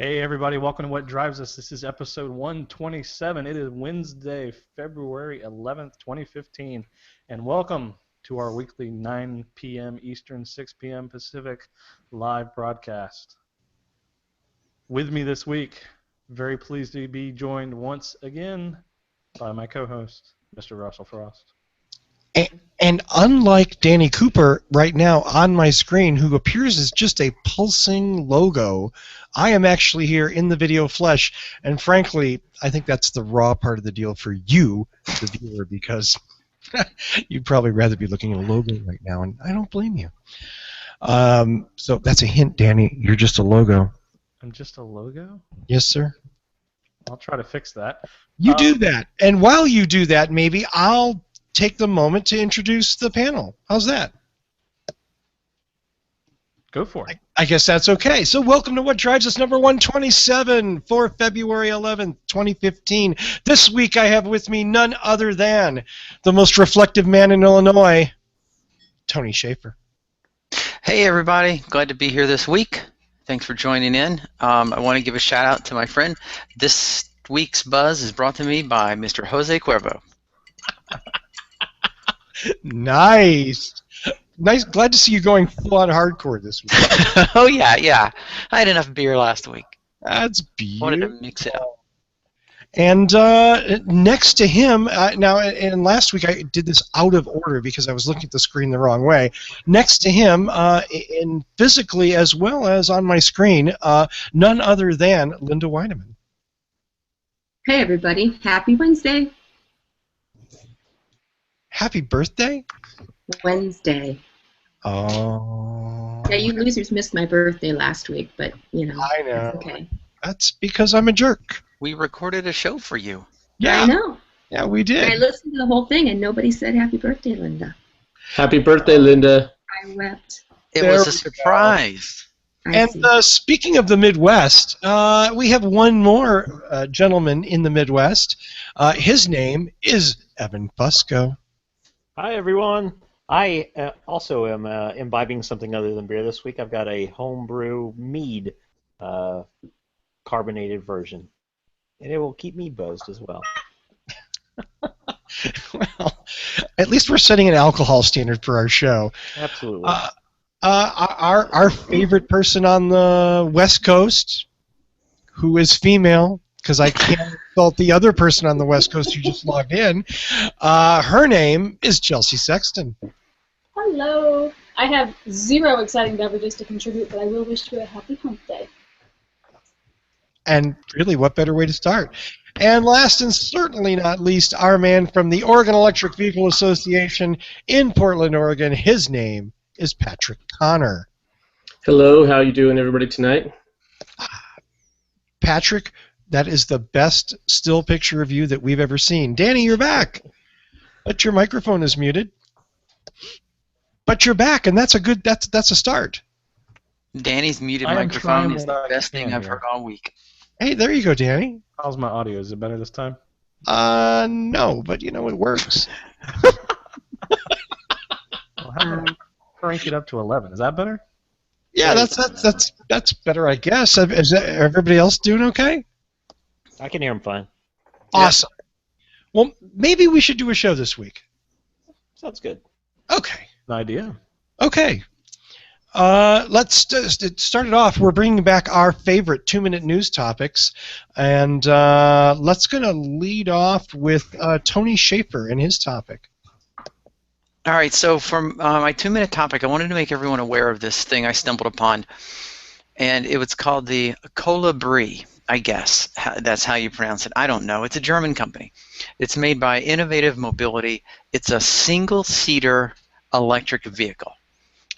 Hey everybody, welcome to What Drives Us. This is episode 127. It is Wednesday, February 11th, 2015. And welcome to our weekly 9 p.m. Eastern, 6 p.m. Pacific live broadcast. With me this week, very pleased to be joined once again by my co-host, Mr. Russell Frost. And unlike Danny Cooper right now on my screen, who appears as just a pulsing logo, I am actually here in the video flesh. And frankly, I think that's the raw part of the deal for you, the viewer, because you'd probably rather be looking at a logo right now, and I don't blame you. So that's a hint, Danny. You're just a logo. I'm just a logo? Yes, sir. I'll try to fix that. You do that. And while you do that, maybe I'll take the moment to introduce the panel. How's that? Go for it. I guess that's okay. So welcome to What Drives Us number 127 for February 11th, 2015. This week I have with me none other than the most reflective man in Illinois, Tony Schaefer. Hey everybody, glad to be here this week. Thanks for joining in. I want to give a shout out to my friend. This week's buzz is brought to me by Mr. Jose Cuervo. Nice. Glad to see you going full-on hardcore this week. Oh yeah. I had enough beer last week. That's beautiful. Wanted to mix it up. And next to him, and last week I did this out of order because I was looking at the screen the wrong way. Next to him, in physically as well as on my screen, none other than Linda Weideman. Hey everybody, happy Wednesday. Happy birthday? Wednesday. Oh. Yeah, you losers missed my birthday last week, but, you know. I know. It's okay. That's because I'm a jerk. We recorded a show for you. Yeah. I know. Yeah, we did. And I listened to the whole thing, and nobody said happy birthday, Linda. Happy birthday, Linda. I wept. It was a surprise. And speaking of the Midwest, we have one more gentleman in the Midwest. His name is Evan Fusco. Hi, everyone. I also am imbibing something other than beer this week. I've got a homebrew mead carbonated version, and it will keep me buzzed as well. Well, at least we're setting an alcohol standard for our show. Absolutely. Our favorite person on the West Coast, who is female, because I can't insult the other person on the West Coast who just logged in. Her name is Chelsea Sexton. Hello. I have 0 exciting beverages to contribute, but I will wish you a happy hump day. And really, what better way to start? And last and certainly not least, our man from the Oregon Electric Vehicle Association in Portland, Oregon. His name is Patrick Connor. Hello, how you doing, everybody, tonight? Patrick, that is the best still picture of you that we've ever seen. Danny, you're back. But your microphone is muted. But you're back, and that's a start. Danny's muted microphone is the best thing I've heard all week. Hey, there you go, Danny. How's my audio? Is it better this time? No, but you know it works. Well, how about I crank it up to 11? Is that better? Yeah, that's better, I guess. Is everybody else doing okay? I can hear him fine. Awesome. Well, maybe we should do a show this week. Sounds good. Okay. An idea. Okay. Let's start it off. We're bringing back our favorite 2-minute news topics, and let's gonna lead off with Tony Schaefer and his topic. All right, so for my 2-minute topic, I wanted to make everyone aware of this thing I stumbled upon, and it was called the Colibri, I guess. That's how you pronounce it. I don't know. It's a German company. It's made by Innovative Mobility. It's a single-seater electric vehicle.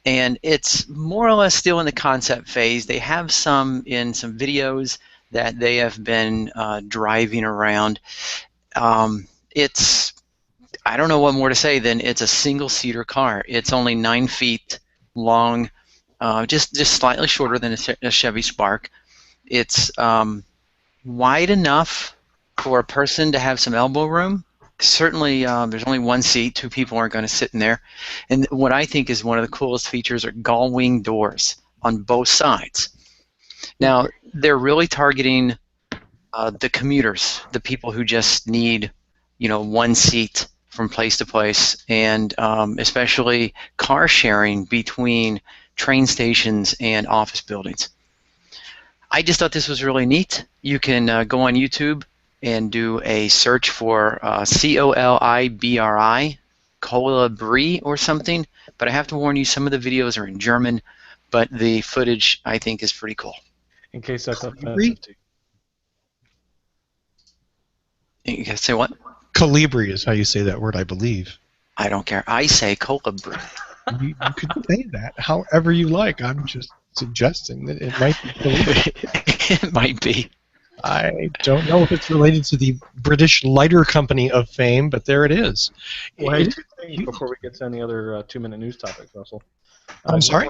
and it's more or less still in the concept phase. They have some videos that they have been driving around. It's, I don't know what more to say than it's a single-seater car. It's only 9 feet long, just slightly shorter than a Chevy Spark. It's wide enough for a person to have some elbow room. Certainly, there's only one seat. 2 people aren't going to sit in there. And what I think is one of the coolest features are gull wing doors on both sides. Now, they're really targeting the commuters, the people who just need, one seat from place to place, and especially car sharing between train stations and office buildings. I just thought this was really neat. You can go on YouTube and do a search for Colibri, Colibri or something. But I have to warn you, some of the videos are in German, but the footage I think is pretty cool. In case that's offensive to you. You guys say what? Colibri is how you say that word, I believe. I don't care. I say Colibri. You could say that however you like. I'm just suggesting that it might be Colibri. It might be. I don't know if it's related to the British lighter company of fame, but there it is. Well, hey, 2 things before we get to any other 2-minute news topics, Russell. I'm sorry?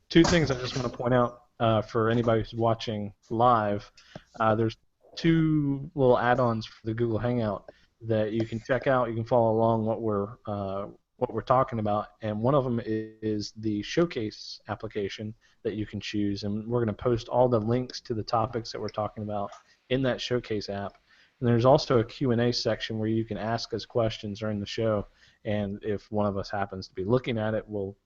2 things I just want to point out for anybody who's watching live. There's 2 little add-ons for the Google Hangout that you can check out. You can follow along what we're talking about, and one of them is the Showcase application that you can choose, and we're going to post all the links to the topics that we're talking about in that Showcase app. And there's also a Q&A section where you can ask us questions during the show, and if one of us happens to be looking at it, we'll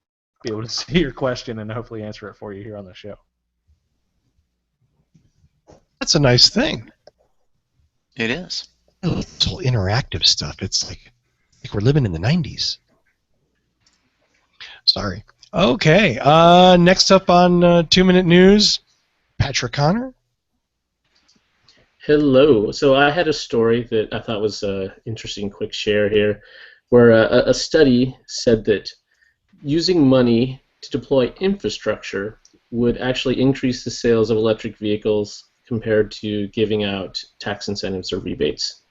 be able to see your question and hopefully answer it for you here on the show. That's a nice thing. It is. It's all interactive stuff. It's like we're living in the 90s. Sorry. Okay. Next up on 2-minute news, Patrick Connor. Hello. So I had a story that I thought was an interesting quick share here, where a study said that using money to deploy infrastructure would actually increase the sales of electric vehicles compared to giving out tax incentives or rebates.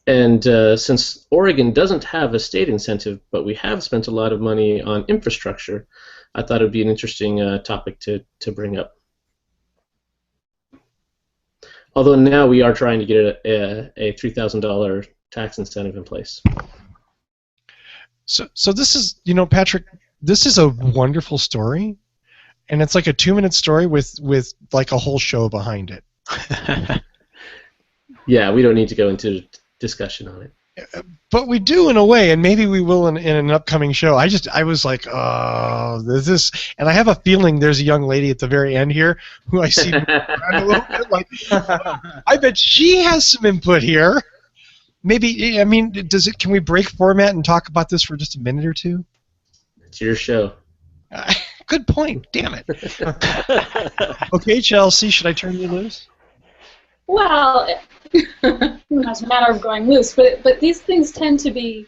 And since Oregon doesn't have a state incentive, but we have spent a lot of money on infrastructure, I thought it would be an interesting topic to bring up. Although now we are trying to get a $3,000 tax incentive in place. So this is, Patrick, this is a wonderful story, and it's like a 2-minute story with like a whole show behind it. Yeah, we don't need to go into discussion on it. But we do in a way, and maybe we will in an upcoming show. I was like, oh, this, and I have a feeling there's a young lady at the very end here who I see a little bit like, I bet she has some input here. Maybe, I mean, can we break format and talk about this for just a minute or two? It's your show. Good point. Damn it. Okay, Chelsea, should I turn you loose? Well, it's a matter of going loose, but these things tend to be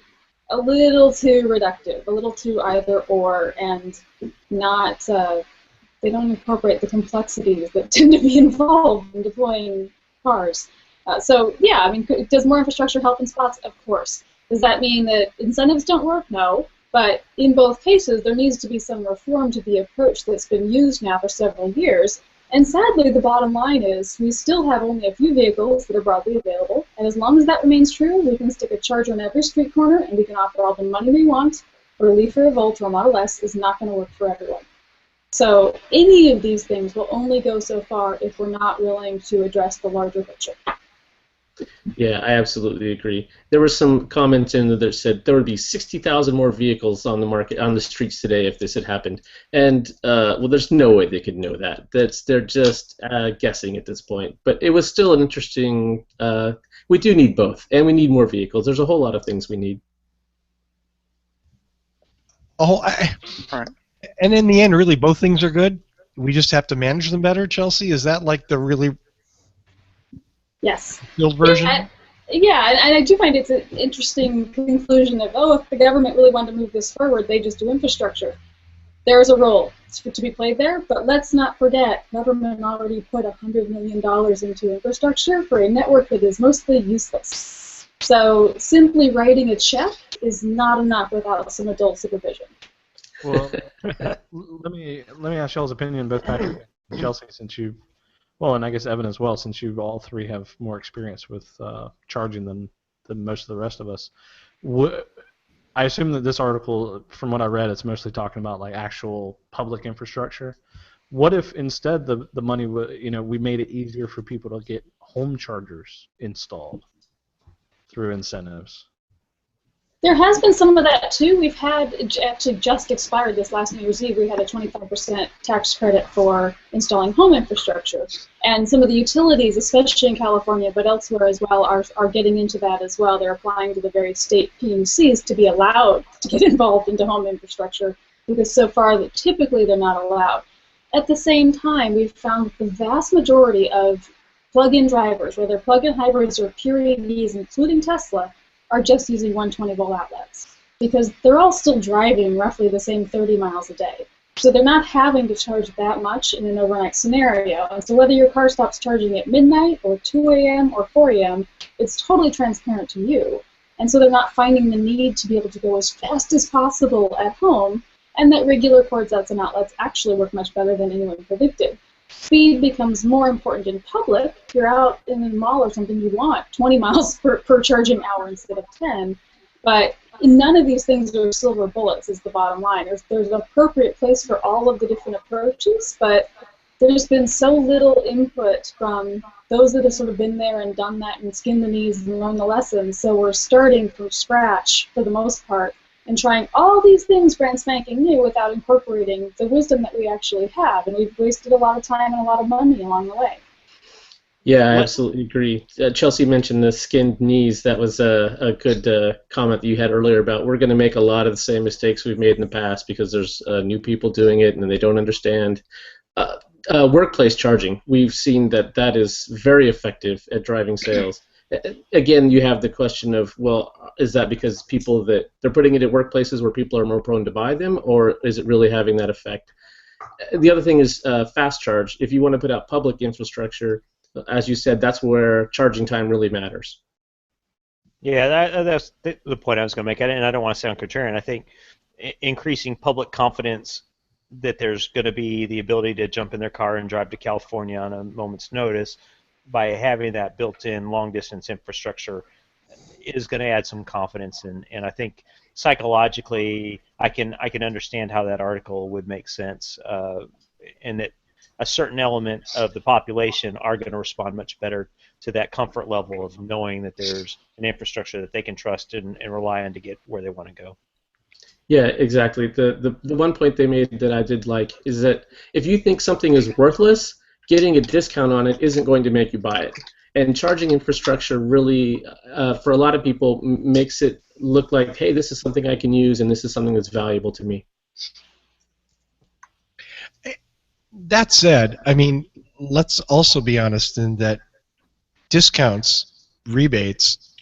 a little too reductive, a little too either or, and not they don't incorporate the complexities that tend to be involved in deploying cars. So yeah, I mean, does more infrastructure help in spots? Of course. Does that mean that incentives don't work? No. But in both cases, there needs to be some reform to the approach that's been used now for several years. And sadly, the bottom line is we still have only a few vehicles that are broadly available, and as long as that remains true, we can stick a charger on every street corner and we can offer all the money we want, but a Leaf or a Volt or a Model S is not going to work for everyone. So any of these things will only go so far if we're not willing to address the larger picture. Yeah, I absolutely agree. There were some comments in there that said there would be 60,000 more vehicles on the market, on the streets today if this had happened. And, well, there's no way they could know that. They're just guessing at this point. But it was still an interesting, we do need both, and we need more vehicles. There's a whole lot of things we need. All right. And in the end, really, both things are good. We just have to manage them better, Chelsea? Is that like the really... Yes. Field version? Yeah, and I do find it's an interesting conclusion of, oh, if the government really wanted to move this forward, they just do infrastructure. there's a role to be played there, but let's not forget, government already put $100 million into infrastructure for a network that is mostly useless. So simply writing a check is not enough without some adult supervision. Well, let me ask Chels' opinion, both Patrick and Chelsea, since you, well, and I guess Evan as well, since you all three have more experience with charging than most of the rest of us. I assume that this article, from what I read, it's mostly talking about like actual public infrastructure. What if instead the money, we made it easier for people to get home chargers installed through incentives? There has been some of that too. We've had, actually just expired this last New Year's Eve, we had a 25% tax credit for installing home infrastructure. And some of the utilities, especially in California, but elsewhere as well, are getting into that as well. They're applying to the various state PUCs to be allowed to get involved into home infrastructure, because so far that typically they're not allowed. At the same time, we've found that the vast majority of plug-in drivers, whether plug-in hybrids or pure EVs, including Tesla, are just using 120-volt outlets, because they're all still driving roughly the same 30 miles a day. So they're not having to charge that much in an overnight scenario. And so whether your car stops charging at midnight or 2 a.m. or 4 a.m., it's totally transparent to you. And so they're not finding the need to be able to go as fast as possible at home, and that regular cords outs and outlets actually work much better than anyone predicted. Speed becomes more important in public. If you're out in a mall or something, you want 20 miles per charging hour instead of 10. But none of these things are silver bullets, is the bottom line. There's an appropriate place for all of the different approaches, but there's been so little input from those that have sort of been there and done that and skinned the knees and learned the lessons. So we're starting from scratch for the most part and trying all these things brand spanking new without incorporating the wisdom that we actually have. And we've wasted a lot of time and a lot of money along the way. Yeah, I absolutely agree. Chelsea mentioned the skinned knees. That was a good comment that you had earlier about we're going to make a lot of the same mistakes we've made in the past because there's new people doing it and they don't understand. Workplace charging, we've seen that is very effective at driving sales. Again, you have the question of, well, is that because people that they're putting it at workplaces where people are more prone to buy them, or is it really having that effect? The other thing is fast charge. If you want to put out public infrastructure, as you said, that's where charging time really matters. Yeah, that's the point I was going to make, and I don't want to sound contrarian. I think increasing public confidence that there's going to be the ability to jump in their car and drive to California on a moment's notice by having that built-in long-distance infrastructure is going to add some confidence, and I think psychologically I can understand how that article would make sense, and that a certain element of the population are going to respond much better to that comfort level of knowing that there's an infrastructure that they can trust and rely on to get where they want to go. Yeah, exactly. The one point they made that I did like is that if you think something is worthless, getting a discount on it isn't going to make you buy it. And charging infrastructure really, for a lot of people, makes it look like, hey, this is something I can use and this is something that's valuable to me. That said, I mean, let's also be honest in that discounts, rebates,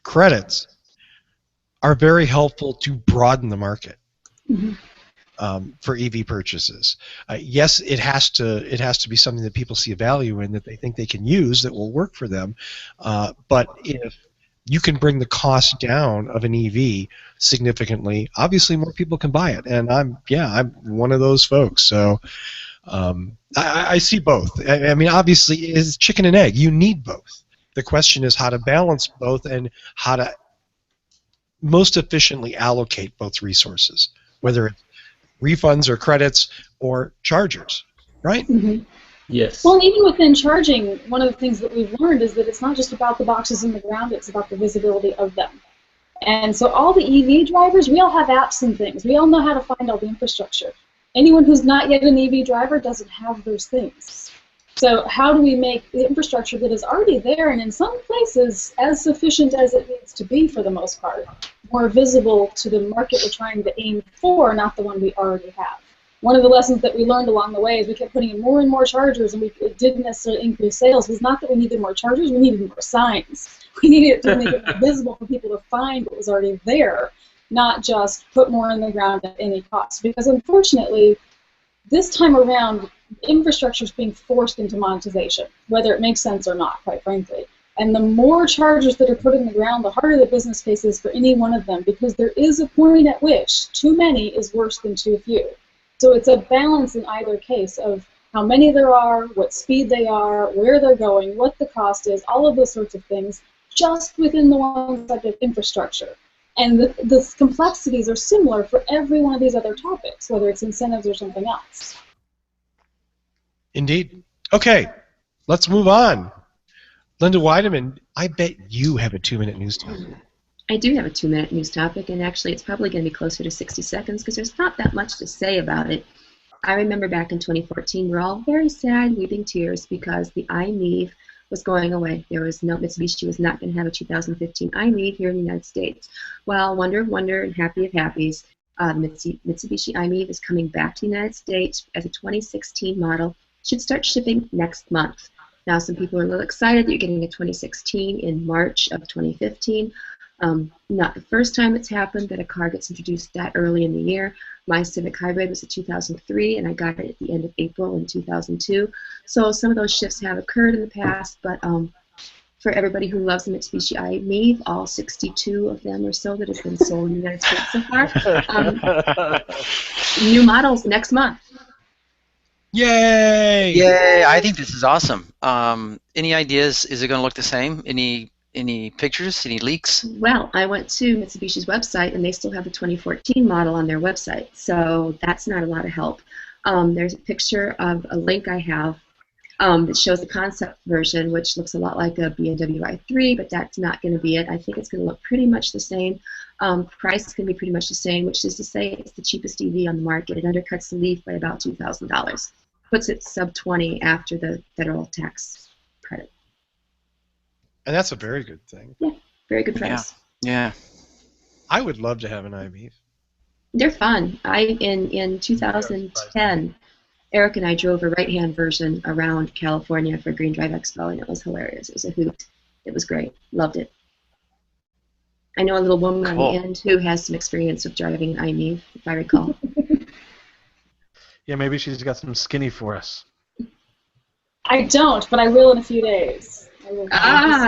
credits are very helpful to broaden the market. Mm-hmm. For EV purchases. Yes, it has to be something that people see a value in, that they think they can use, that will work for them. But if you can bring the cost down of an EV significantly, obviously more people can buy it. And I'm one of those folks. So I see both. I mean, obviously, it's chicken and egg. You need both. The question is how to balance both and how to most efficiently allocate both resources, whether it's refunds or credits or chargers, right? Mm-hmm. Yes. Well, even within charging, one of the things that we've learned is that it's not just about the boxes in the ground, it's about the visibility of them. And so all the EV drivers, we all have apps and things. We all know how to find all the infrastructure. Anyone who's not yet an EV driver doesn't have those things. So how do we make the infrastructure that is already there and in some places as sufficient as it needs to be for the most part, more visible to the market we're trying to aim for, not the one we already have? One of the lessons that we learned along the way is we kept putting in more and more chargers, and it didn't necessarily increase sales. It was not that we needed more chargers, we needed more signs. We needed to make it more visible for people to find what was already there. not just put more in the ground at any cost. Because unfortunately, this time around, infrastructure is being forced into monetization, whether it makes sense or not, quite frankly. And the more chargers that are put in the ground, the harder the business case is for any one of them, because there is a point at which too many is worse than too few. So it's a balance in either case of how many there are, what speed they are, where they're going, what the cost is, all of those sorts of things, just within the one subject infrastructure. And the complexities are similar for every one of these other topics, whether it's incentives or something else. Indeed. Okay, let's move on. Linda Weideman, I bet you have a 2-minute news topic. I do have a 2-minute news topic, and actually it's probably going to be closer to 60 seconds because there's not that much to say about it. I remember back in 2014, we're all very sad, weeping tears, because the i-miev was going away. There was no, Mitsubishi was not going to have a 2015 i-miev here in the United States. Well, wonder of wonder and happy of happies, Mitsubishi i-miev is coming back to the United States as a 2016 model. Should start shipping next month. Now, some people are a little excited that you're getting a 2016 in March of 2015. Not the first time it's happened that a car gets introduced that early in the year. My Civic Hybrid was a 2003, and I got it at the end of April in 2002. So some of those shifts have occurred in the past, but for everybody who loves the Mitsubishi i-miev, all 62 of them or so that have been sold in the United States so far, new models next month. Yay! Yay! I think this is awesome. Any ideas? Is it going to look the same? Any pictures? Any leaks? Well, I went to Mitsubishi's website, and they still have the 2014 model on their website, so that's not a lot of help. There's a picture of a link I have that shows the concept version, which looks a lot like a BMW i3, but that's not going to be it. I think it's going to look pretty much the same. Price is going to be pretty much the same, which is to say it's the cheapest EV on the market. It undercuts the Leaf by about $2,000. Puts it sub 20 after the federal tax credit. And that's a very good thing. Yeah, very good price. Yeah. I would love to have an i-miev. They're fun. In 2010, Eric and I drove a right-hand version around California for Green Drive Expo, and it was hilarious. It was a hoot. It was great. Loved it. I know a little woman on the end who has some experience with driving an i-miev, if I recall. Yeah, maybe she's got some skinny for us. I don't, but I will in a few days. I will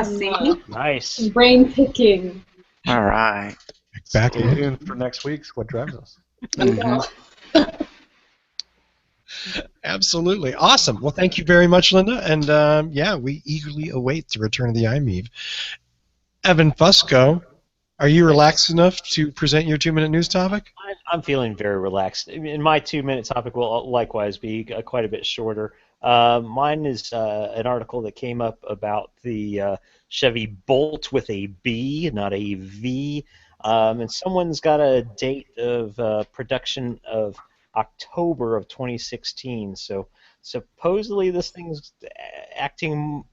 see? Nice. Some brain picking. All right. Exactly. Stay tuned for next week's What Drives Us. Mm-hmm. Absolutely. Awesome. Well, thank you very much, Linda. And yeah, we eagerly await the return of the i-miev. Evan Fusco, are you relaxed enough to present your 2-minute news topic? I'm feeling very relaxed. And my 2-minute topic will likewise be quite a bit shorter. Mine is an article that came up about the Chevy Bolt with a B, not a V. And someone's got a date of production of October of 2016. So supposedly this thing's acting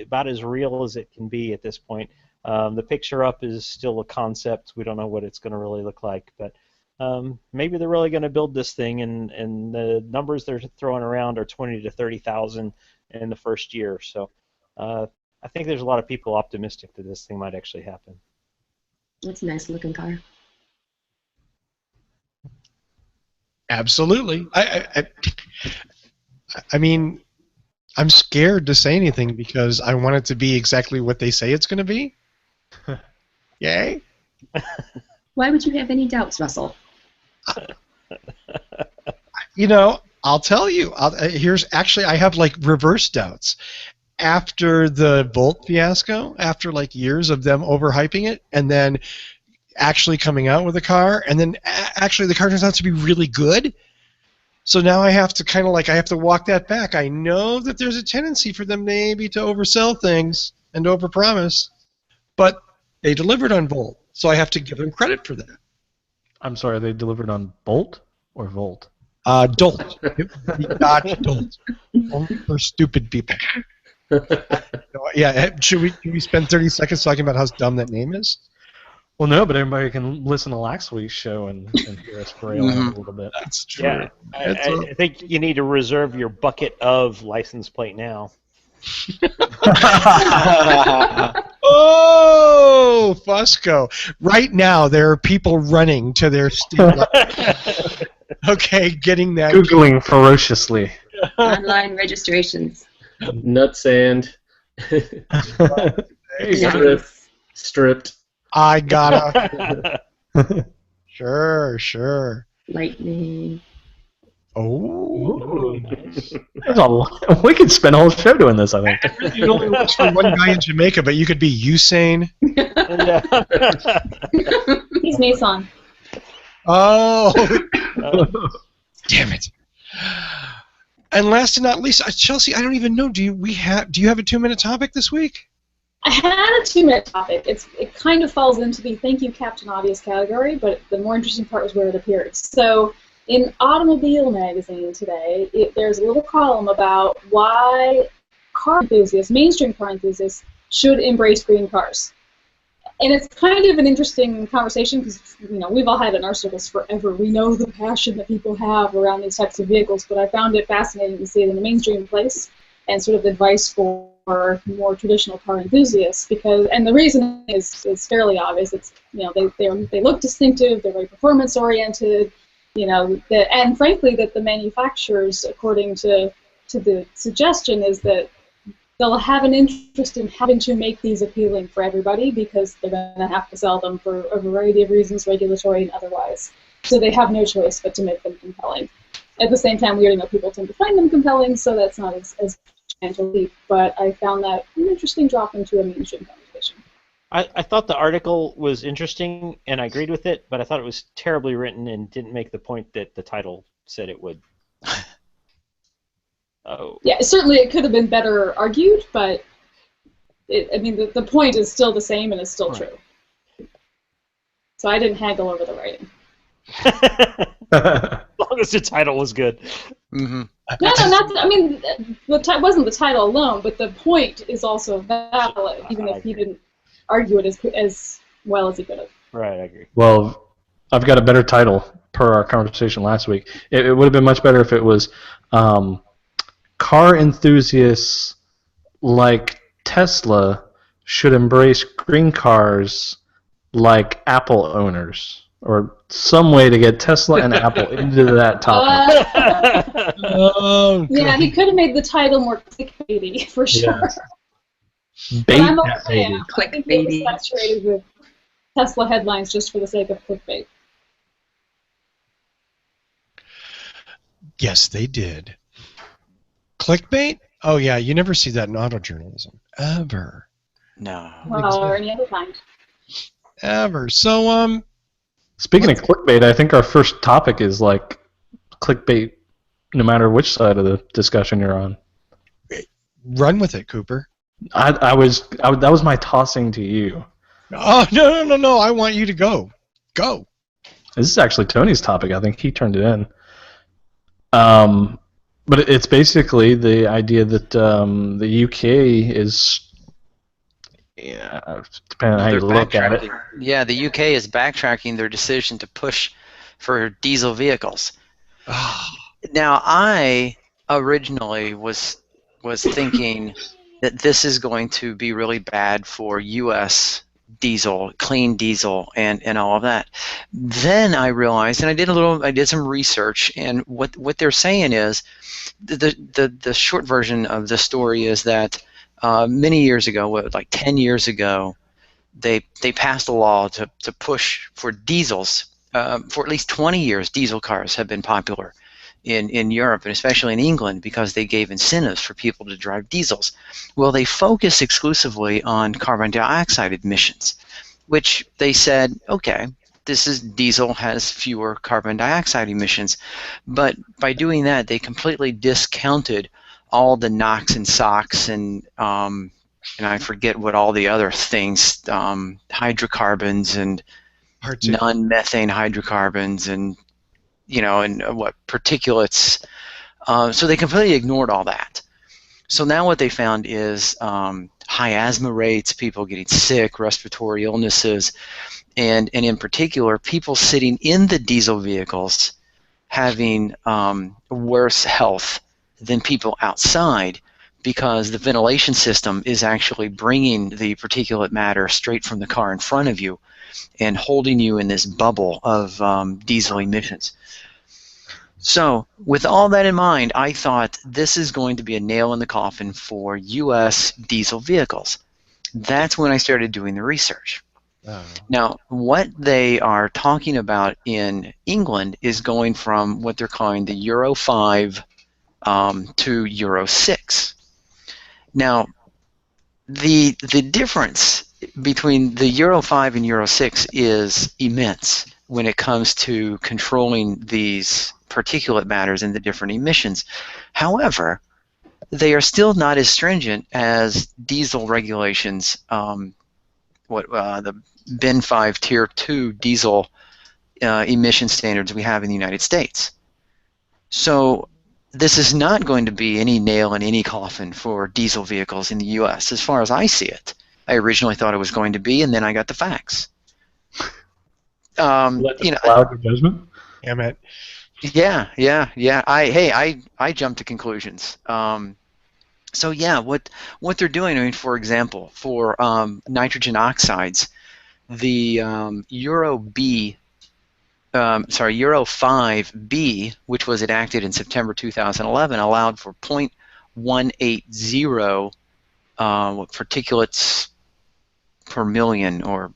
about as real as it can be at this point. The picture up is still a concept. We don't know what it's going to really look like, but maybe they're really going to build this thing, and the numbers they're throwing around are 20 to 30,000 in the first year. So I think there's a lot of people optimistic that this thing might actually happen. It's a nice looking car. Absolutely. I mean, I'm scared to say anything because I want it to be exactly what they say it's going to be. Yay. Why would you have any doubts, Russell? You know, I'll tell you. I have like reverse doubts. After the Bolt fiasco, after like years of them overhyping it, and then actually coming out with a car, and then actually the car turns out to be really good. So now I have to kind of I have to walk that back. I know that there's a tendency for them maybe to oversell things and overpromise, but they delivered on Volt, so I have to give them credit for that. I'm sorry, they delivered on Bolt or Volt? Dolt. Dodge Dolt. Only for stupid people. Yeah, should we spend 30 seconds talking about how dumb that name is? Well, no, but everybody can listen to last week's show and hear us rail on a little bit. That's true. Yeah, I think you need to reserve your bucket of license plate now. Oh, Fusco. Right now, there are people running to their state. Okay, getting that. Googling ferociously. Online registrations. Nut sand. Nice. Stripped. I gotta. Sure. Lightning. Oh. There's a lot. We could spend a whole show doing this, I think. It only works for one guy in Jamaica, but you could be Usain. He's Mason. Oh. Damn it. And last and not least, Chelsea, I don't even know. Do you have a 2-minute topic this week? I had a 2-minute topic. It kind of falls into the thank you, Captain Obvious category, but the more interesting part was where it appeared. So in Automobile magazine today, there's a little column about why car enthusiasts, mainstream car enthusiasts, should embrace green cars. And it's kind of an interesting conversation because, we've all had it in our circles forever. We know the passion that people have around these types of vehicles, but I found it fascinating to see it in the mainstream place and sort of advice for more traditional car enthusiasts. And the reason is fairly obvious. It's they look distinctive. They're very performance oriented. And frankly, that the manufacturers, according to the suggestion, is that they'll have an interest in having to make these appealing for everybody because they're going to have to sell them for a variety of reasons, regulatory and otherwise. So they have no choice but to make them compelling. At the same time, we already know people tend to find them compelling, so that's not as giant a leap. But I found that an interesting drop into a mainstream conversation. I thought the article was interesting, and I agreed with it, but I thought it was terribly written and didn't make the point that the title said it would. Oh. Yeah, certainly it could have been better argued, but the point is still the same and it's still true. So I didn't haggle over the writing. As long as the title was good. Mm-hmm. It wasn't the title alone, but the point is also valid, even if he didn't argue it as well as he could have. Right, I agree. Well, I've got a better title per our conversation last week. It would have been much better if it was car enthusiasts like Tesla should embrace green cars like Apple owners, or some way to get Tesla and Apple into that topic. Yeah, he could have made the title more clickbaity for sure. Yeah. But I'm okay. I think it was Clickbaity. saturated with Tesla headlines just for the sake of clickbait. Yes, they did. Clickbait? Oh, yeah, you never see that in auto journalism. Ever. No. Well, or any other kind. Ever. So, Speaking of clickbait, I think our first topic is like clickbait no matter which side of the discussion you're on. run with it, Cooper. That was my tossing to you. Oh, no. I want you to go. Go. This is actually Tony's topic. I think he turned it in. But it's basically the idea that the UK is, depending on how you look at it. Yeah, the UK is backtracking their decision to push for diesel vehicles. Now, I originally was thinking that this is going to be really bad for U.S. diesel, clean diesel, and all of that. Then I realized, and I did some research, and what they're saying is, the short version of the story is that many years ago, like 10 years ago, they passed a law to push for diesels. For at least 20 years, diesel cars have been popular in Europe, and especially in England, because they gave incentives for people to drive diesels. Well, they focused exclusively on carbon dioxide emissions, which they said, okay, diesel has fewer carbon dioxide emissions, but by doing that, they completely discounted all the NOx and SOx and I forget what all the other things, hydrocarbons and non-methane hydrocarbons and what particulates. So they completely ignored all that. So now what they found is high asthma rates, people getting sick, respiratory illnesses, and in particular, people sitting in the diesel vehicles having worse health than people outside because the ventilation system is actually bringing the particulate matter straight from the car in front of you and holding you in this bubble of diesel emissions. So with all that in mind, I thought this is going to be a nail in the coffin for U.S. diesel vehicles. That's when I started doing the research. Oh. Now, what they are talking about in England is going from what they're calling the Euro 5 to Euro 6. Now, the difference between the Euro 5 and Euro 6 is immense when it comes to controlling these particulate matters and the different emissions. However, they are still not as stringent as diesel regulations, the BEN 5 Tier 2 diesel emission standards we have in the United States. So this is not going to be any nail in any coffin for diesel vehicles in the U.S. as far as I see it. I originally thought it was going to be, and then I got the facts. Let the cloud your judgment. Damn it. Yeah. I jumped to conclusions. So yeah, what they're doing, I mean, for example, for nitrogen oxides, the Euro 5B, which was enacted in September 2011, allowed for 0.180 particulates per million, or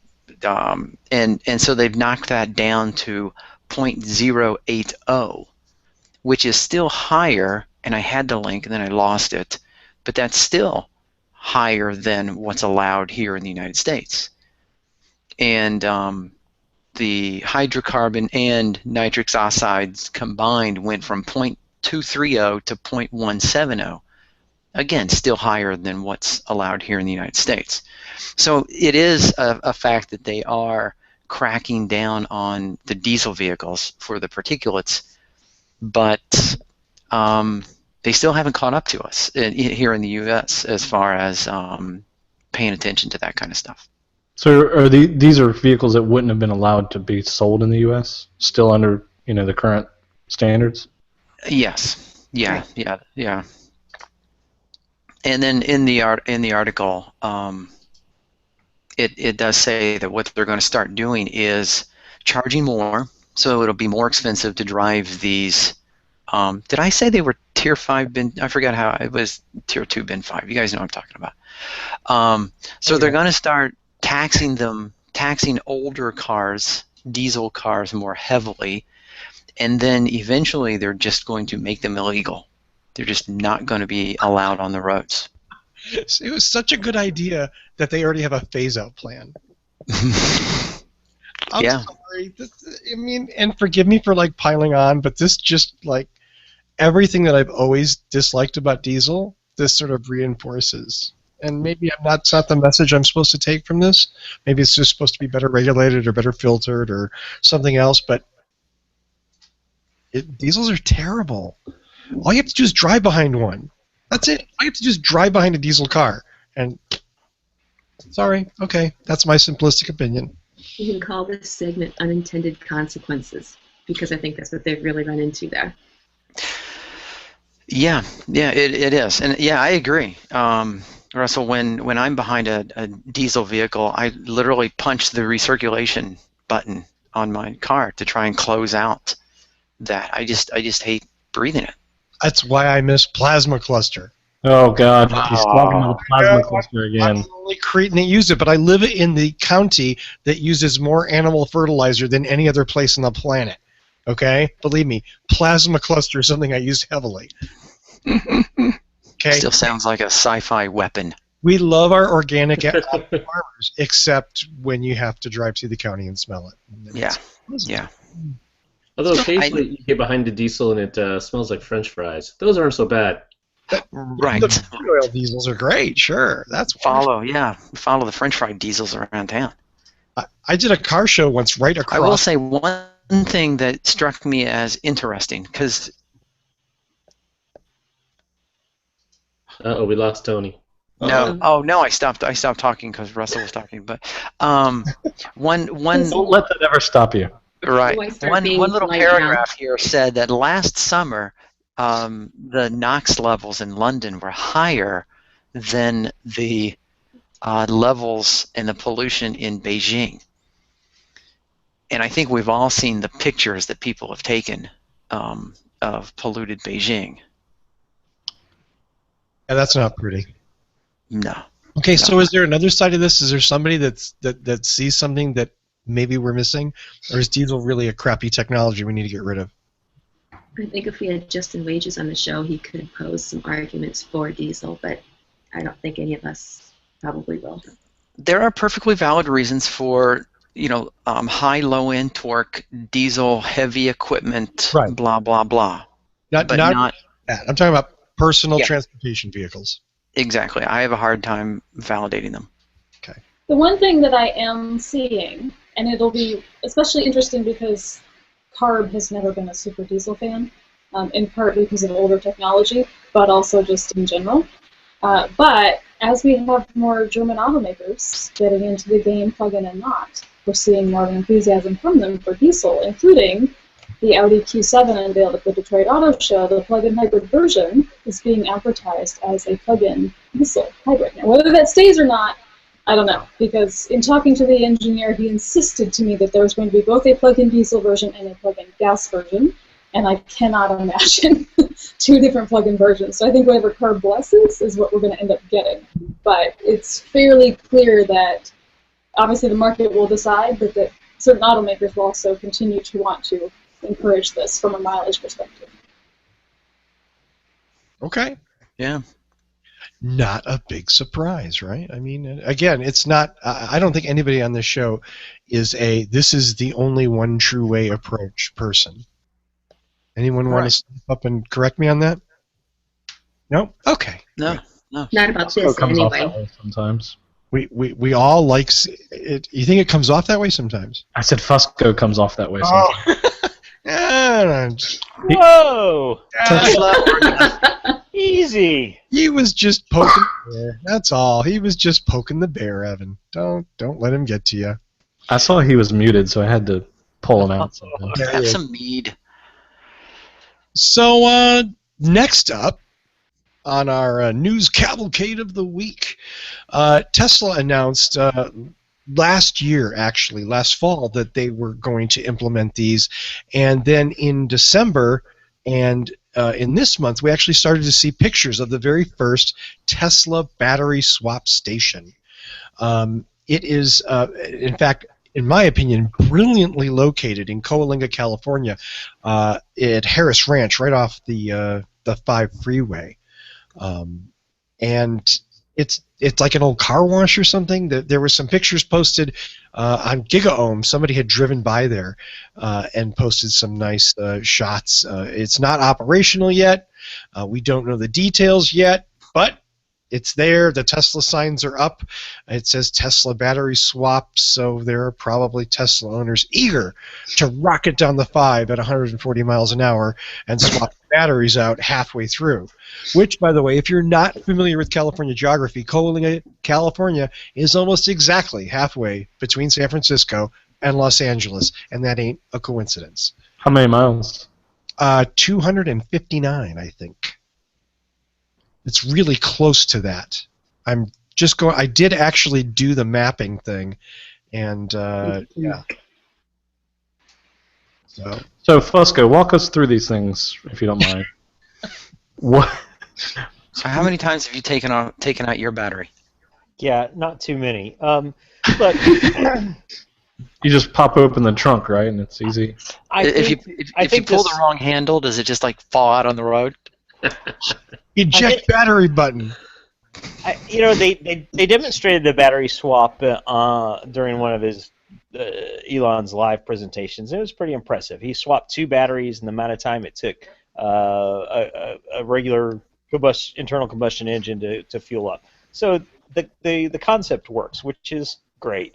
and so they've knocked that down to 0.080, which is still higher. And I had the link, and then I lost it, but that's still higher than what's allowed here in the United States. And the hydrocarbon and nitric oxides combined went from 0.230 to 0.170. Again, still higher than what's allowed here in the United States. So it is a fact that they are cracking down on the diesel vehicles for the particulates, but they still haven't caught up to us here in the U.S. as far as paying attention to that kind of stuff. So these are vehicles that wouldn't have been allowed to be sold in the U.S. still under the current standards? Yes. Yeah. And then in the article, it does say that what they're going to start doing is charging more, so it'll be more expensive to drive these. Did I say they were Tier 5 bin? I forgot how it was. Tier 2 bin 5. You guys know what I'm talking about. So they're going to start taxing older cars, diesel cars, more heavily, and then eventually they're just going to make them illegal. They're just not going to be allowed on the roads. It was such a good idea that they already have a phase-out plan. I'm sorry. And forgive me for piling on, but this just everything that I've always disliked about diesel, this sort of reinforces. And maybe that's not the message I'm supposed to take from this. Maybe it's just supposed to be better regulated or better filtered or something else. But diesels are terrible. All you have to do is drive behind one. That's it. All you have to do is drive behind a diesel car. And sorry, okay, that's my simplistic opinion. You can call this segment unintended consequences, because I think that's what they've really run into there. Yeah, it is. And yeah, I agree. Russell, when I'm behind a diesel vehicle, I literally punch the recirculation button on my car to try and close out that. I just hate breathing it. That's why I miss plasma cluster. Oh God, he's talking about the plasma cluster again. I'm the only cretin that used it, but I live in the county that uses more animal fertilizer than any other place on the planet. Okay, believe me, plasma cluster is something I use heavily. Okay. Still sounds like a sci-fi weapon. We love our organic farmers, except when you have to drive through the county and smell it. Yeah. Although occasionally you get behind the diesel and it smells like French fries. Those aren't so bad. Right. The oil diesels are great, sure. That's follow the French fry diesels around town. I did a car show once right across. I will say one thing that struck me as interesting, because we lost Tony. No, I stopped talking because Russell was talking. But one don't let that ever stop you. Right. One little paragraph here said that last summer, the NOx levels in London were higher than the levels and the pollution in Beijing. And I think we've all seen the pictures that people have taken of polluted Beijing. Yeah, that's not pretty. No. Okay, so is there another side of this? Is there somebody that sees something that maybe we're missing, or is diesel really a crappy technology we need to get rid of? I think if we had Justin Wages on the show, he could pose some arguments for diesel, but I don't think any of us probably will. There are perfectly valid reasons for, high low-end torque, diesel, heavy equipment, Right. blah, blah, blah. Not that. I'm talking about personal transportation vehicles. Exactly. I have a hard time validating them. Okay. The one thing that I am seeing, and it'll be especially interesting because CARB has never been a super diesel fan, in part because of older technology, but also just in general. But as we have more German automakers getting into the game, plug-in and not, we're seeing more enthusiasm from them for diesel, including the Audi Q7 unveiled at the Detroit Auto Show. The plug-in hybrid version is being advertised as a plug-in diesel hybrid. Now, whether that stays or not, I don't know, because in talking to the engineer, he insisted to me that there was going to be both a plug-in diesel version and a plug-in gas version, and I cannot imagine two different plug-in versions. So I think whatever CARB blesses is what we're going to end up getting. But it's fairly clear that obviously the market will decide, but that certain automakers will also continue to want to encourage this from a mileage perspective. Okay. Yeah. Not a big surprise, right? I mean, again, it's not. I don't think anybody on this show is this is the only one true way approach person. Anyone want to step up and correct me on that? No? Okay. No. No. Not about this comes off that anyway. way sometimes. We all like it. You think it comes off that way sometimes? I said Fusco comes off that way sometimes. Whoa! Easy. He was just poking the bear. That's all. He was just poking the bear, Evan. Don't let him get to you. I saw he was muted, so I had to pull him out somehow. Have some mead. So next up on our news cavalcade of the week, Tesla announced last fall, that they were going to implement these, and then in December and in this month, we actually started to see pictures of the very first Tesla battery swap station. It is, in fact, in my opinion, brilliantly located in Coalinga, California, at Harris Ranch, right off the 5 freeway, and it's like an old car wash or something. There were some pictures posted on GigaOhm. Somebody had driven by there and posted some nice shots. It's not operational yet. We don't know the details yet, but it's there. The Tesla signs are up. It says Tesla battery swap, so there are probably Tesla owners eager to rocket down the 5 at 140 miles an hour and swap batteries out halfway through. Which, by the way, if you're not familiar with California geography, Coalinga, California is almost exactly halfway between San Francisco and Los Angeles, and that ain't a coincidence. How many miles? 259, I think. It's really close to that. I'm just going. I did actually do the mapping thing, and yeah. So Fusco, walk us through these things, if you don't mind. What? So how many times have you taken out your battery? Yeah, not too many. Look, You just pop open the trunk, right, and it's easy. If you pull the wrong handle, does it just like fall out on the road? Eject battery button. They demonstrated the battery swap during one of his Elon's live presentations. It was pretty impressive. He swapped 2 batteries in the amount of time it took a regular internal combustion engine to fuel up. So the concept works, which is great.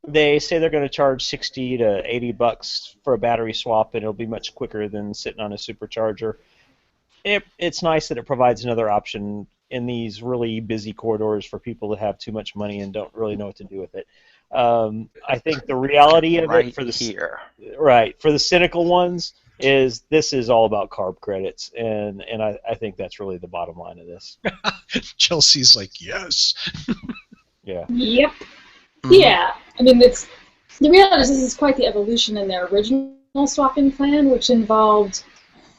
They say they're going to charge $60 to $80 for a battery swap, and it'll be much quicker than sitting on a supercharger. It's nice that it provides another option in these really busy corridors for people that have too much money and don't really know what to do with it. I think the reality of it for the cynical ones is this is all about carb credits, and I think that's really the bottom line of this. Chelsea's like, yes. Yeah. Yep. Mhm. Yeah. I mean, it's the reality is this is quite the evolution in their original swapping plan, which involved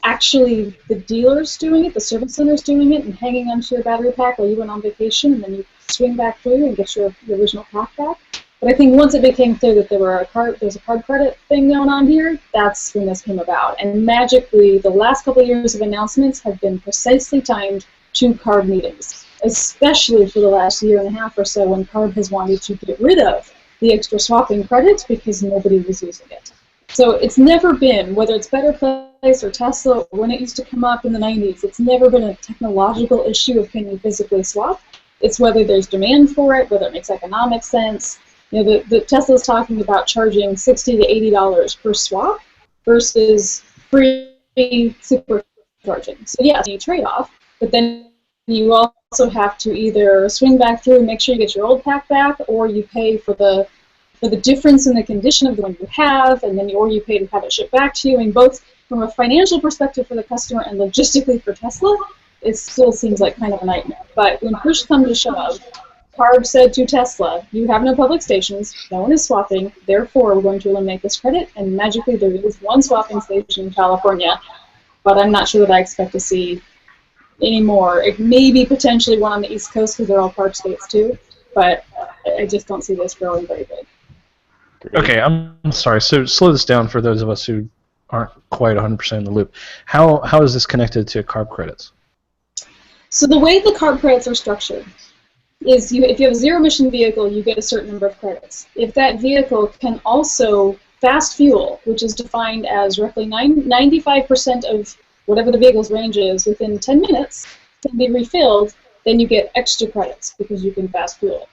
actually the dealers doing it, the service centers doing it, and hanging onto your battery pack while you went on vacation, and then you swing back through and get your original pack back. But I think once it became clear that there's a card credit thing going on here, that's when this came about. And magically, the last couple of years of announcements have been precisely timed to CARB meetings, especially for the last year and a half or so when CARB has wanted to get rid of the extra swapping credits because nobody was using it. So it's never been, whether it's Better Place or Tesla, or when it used to come up in the 90s, it's never been a technological issue of can you physically swap. It's whether there's demand for it, whether it makes economic sense. You know, the Tesla's talking about charging $60 to $80 per swap versus free supercharging. So yes, you trade off, but then you also have to either swing back through and make sure you get your old pack back, or you pay for the difference in the condition of the one you have, and then you pay to have it shipped back to you. And both from a financial perspective for the customer and logistically for Tesla, it still seems like kind of a nightmare. But when push comes to shove, CARB said to Tesla, you have no public stations, no one is swapping, therefore we're going to eliminate this credit, and magically there is one swapping station in California, but I'm not sure that I expect to see any more. It may be potentially one on the East Coast because they're all CARB states too, but I just don't see this growing very big. Okay, I'm sorry. So slow this down for those of us who aren't quite 100% in the loop. How is this connected to carb credits? So the way the carb credits are structured is if you have a zero-emission vehicle, you get a certain number of credits. If that vehicle can also fast fuel, which is defined as roughly 95% of whatever the vehicle's range is within 10 minutes, can be refilled, then you get extra credits because you can fast fuel.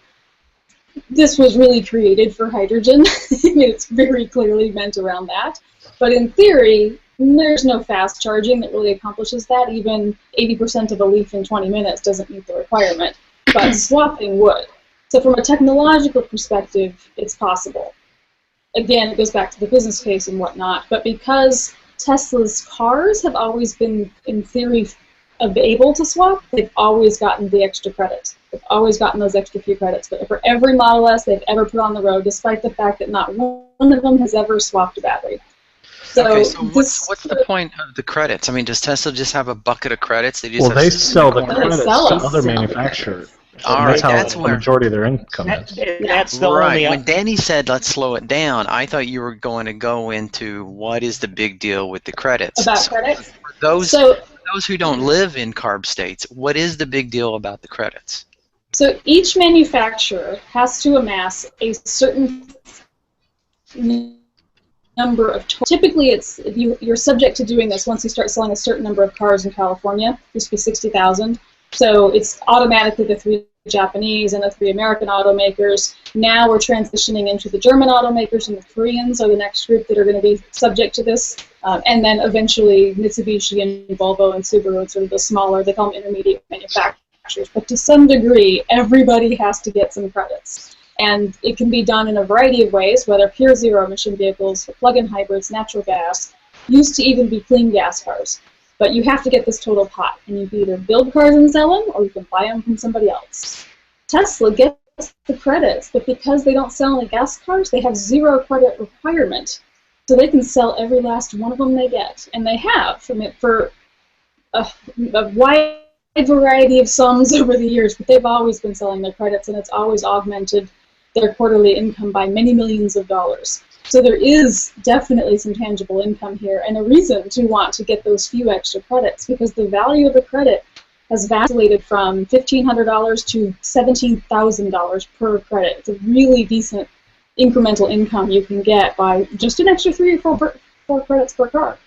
This was really created for hydrogen. It's very clearly meant around that. But in theory, there's no fast charging that really accomplishes that. Even 80% of a leaf in 20 minutes doesn't meet the requirement. But swapping would. So from a technological perspective, it's possible. Again, it goes back to the business case and whatnot. But because Tesla's cars have always been, in theory, able to swap, they've always gotten the extra credits. They've always gotten those extra few credits. But for every Model S they've ever put on the road, despite the fact that not one of them has ever swapped a battery. Okay, so what's the point of the credits? I mean, does Tesla just have a bucket of credits? They Sell the credits to other them. manufacturers. All right, That's how the majority of their income is. That's the Right. only. When Danny said, let's slow it down, I thought you were going to go into what is the big deal with the credits. About credits? For those who don't live in carb states, what is the big deal about the credits? So each manufacturer has to amass a certain number of typically you're subject to doing this once you start selling a certain number of cars in California. It used to be 60,000. So it's automatically the 3 Japanese and the 3 American automakers. Now we're transitioning into the German automakers, and the Koreans are the next group that are going to be subject to this. And then eventually Mitsubishi and Volvo and Subaru and sort of the smaller, they call them intermediate manufacturers. But to some degree, everybody has to get some credits. And it can be done in a variety of ways, whether pure zero-emission vehicles, plug-in hybrids, natural gas, used to even be clean gas cars. But you have to get this total pot, and you can either build cars and sell them, or you can buy them from somebody else. Tesla gets the credits, but because they don't sell any gas cars, they have 0 credit requirement. So they can sell every last one of them they get, and they have for a wide variety of sums over the years, but they've always been selling their credits, and it's always augmented their quarterly income by many millions of dollars. So there is definitely some tangible income here, and a reason to want to get those few extra credits, because the value of a credit has vacillated from $1,500 to $17,000 per credit. It's a really decent incremental income you can get by just an extra 3 or 4 credits per car.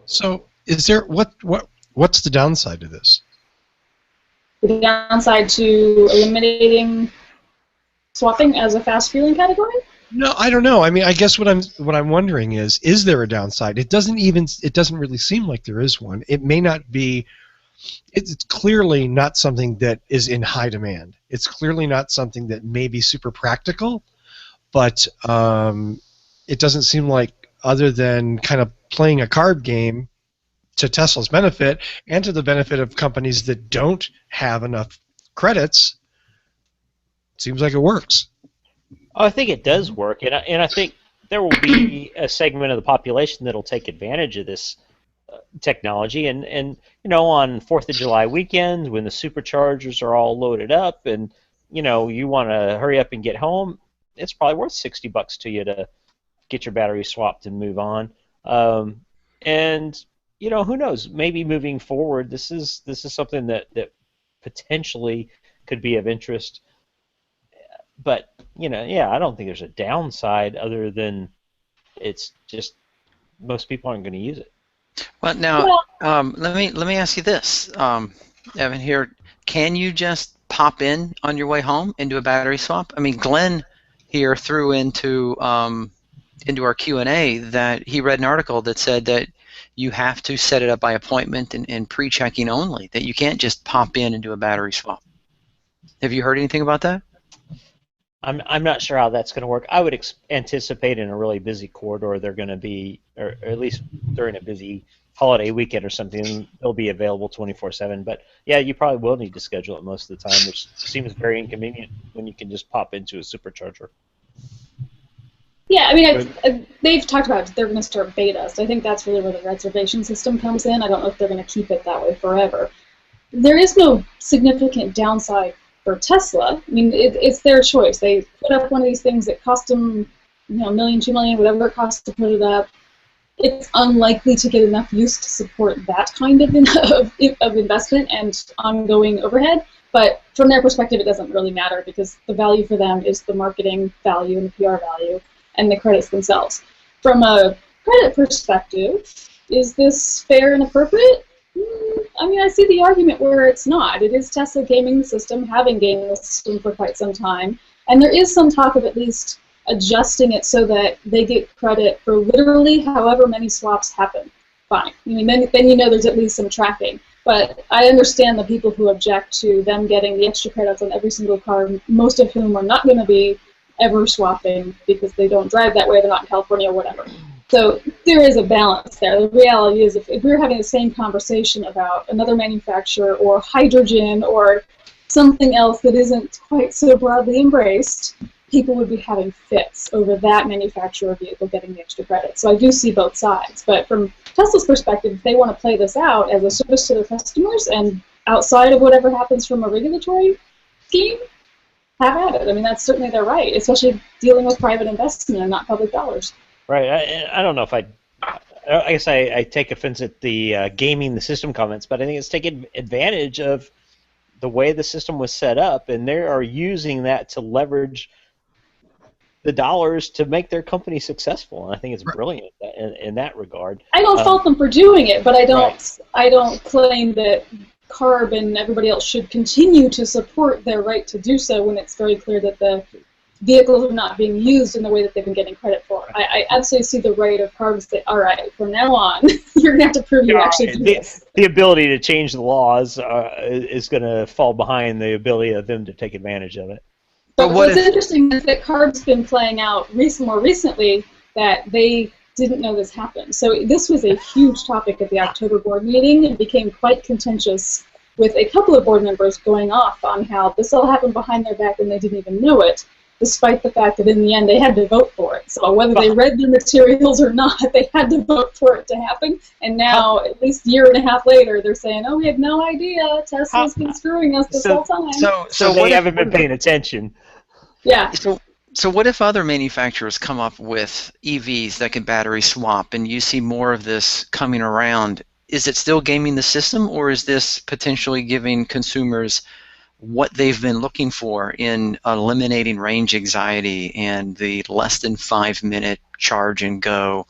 So is there what's the downside to this? The downside to eliminating swapping as a fast fueling category? No, I don't know. I mean, I guess what I'm wondering is there a downside? It doesn't really seem like there is one. It may not be. It's clearly not something that is in high demand. It's clearly not something that may be super practical, but it doesn't seem like, other than kind of playing a card game to Tesla's benefit and to the benefit of companies that don't have enough credits, seems like it works. Oh, I think it does work, and I think there will be a segment of the population that'll take advantage of this technology, and on 4th of July weekends when the superchargers are all loaded up, and you want to hurry up and get home, it's probably worth $60 to you to get your battery swapped and move on. And who knows? Maybe moving forward, this is something that potentially could be of interest. But I don't think there's a downside other than it's just most people aren't going to use it. Well, now let me ask you this, Evan. Here, can you just pop in on your way home and do a battery swap? I mean, Glenn here threw into our Q&A that he read an article that said that you have to set it up by appointment and pre-checking only. That you can't just pop in and do a battery swap. Have you heard anything about that? I'm not sure how that's going to work. I would anticipate in a really busy corridor they're going to be, or at least during a busy holiday weekend or something, they'll be available 24/7. But yeah, you probably will need to schedule it most of the time, which seems very inconvenient when you can just pop into a supercharger. Yeah, I mean, they've talked about they're going to start beta, so I think that's really where the reservation system comes in. I don't know if they're going to keep it that way forever. There is no significant downside for Tesla. I mean, it's their choice. They put up one of these things that cost them, $1 million, $2 million, whatever it costs to put it up. It's unlikely to get enough use to support that kind of investment and ongoing overhead. But from their perspective, it doesn't really matter because the value for them is the marketing value and the PR value and the credits themselves. From a credit perspective, is this fair and appropriate? I mean, I see the argument where it's not. It is Tesla gaming the system, having gamed the system for quite some time, and there is some talk of at least adjusting it so that they get credit for literally however many swaps happen. Fine. I mean, then there's at least some tracking. But I understand the people who object to them getting the extra credits on every single car, most of whom are not going to be ever swapping because they don't drive that way, they're not in California or whatever. So there is a balance there. The reality is if we were having the same conversation about another manufacturer or hydrogen or something else that isn't quite so broadly embraced, people would be having fits over that manufacturer vehicle getting the extra credit. So I do see both sides. But from Tesla's perspective, if they want to play this out as a service to their customers and outside of whatever happens from a regulatory scheme, have at it. I mean, that's certainly their right, especially dealing with private investment and not public dollars. Right. I don't know if I guess I take offense at the gaming the system comments, but I think it's taking advantage of the way the system was set up, and they are using that to leverage the dollars to make their company successful. And I think it's brilliant in that regard. I don't fault them for doing it, but I don't claim that CARB and everybody else should continue to support their right to do so when it's very clear that the vehicles are not being used in the way that they've been getting credit for. I absolutely see the right of CARB to say, all right, from now on, you're going to have to prove you actually do this. The ability to change the laws is going to fall behind the ability of them to take advantage of it. But what's interesting is that CARB's been playing out more recently that they didn't know this happened. So this was a huge topic at the October board meeting and became quite contentious with a couple of board members going off on how this all happened behind their back and they didn't even know it, despite the fact that in the end they had to vote for it. So whether they read the materials or not, they had to vote for it to happen. And now, at least a year and a half later, they're saying, oh, we had no idea. Tesla's been screwing us this whole time. So they haven't been paying attention. Yeah. So what if other manufacturers come up with EVs that can battery swap and you see more of this coming around? Is it still gaming the system, or is this potentially giving consumers what they've been looking for in eliminating range anxiety and the less than 5-minute charge and go?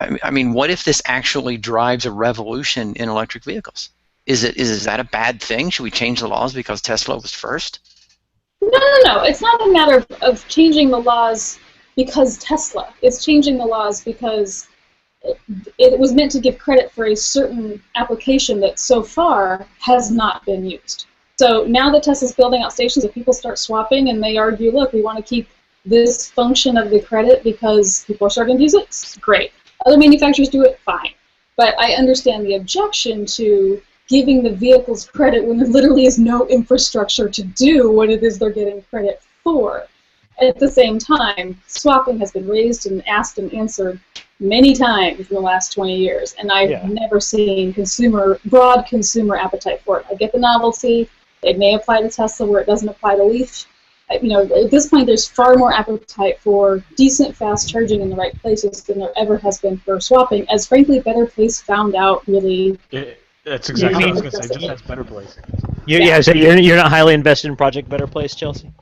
I mean, what if this actually drives a revolution in electric vehicles? Is that a bad thing? Should we change the laws because Tesla was first? No. It's not a matter of changing the laws because Tesla. It's changing the laws because it was meant to give credit for a certain application that so far has not been used. So now that Tesla's building out stations, if people start swapping and they argue, look, we want to keep this function of the credit because people are starting to use it, great. Other manufacturers do it, fine. But I understand the objection to giving the vehicles credit when there literally is no infrastructure to do what it is they're getting credit for. At the same time, swapping has been raised and asked and answered many times in the last 20 years, and I've never seen broad consumer appetite for it. I get the novelty. It may apply to Tesla where it doesn't apply to Leaf. At this point, there's far more appetite for decent fast charging in the right places than there ever has been for swapping, as frankly, Better Place found out really. That's exactly what I was going to say. Just has Better Place. So you're not highly invested in Project Better Place, Chelsea?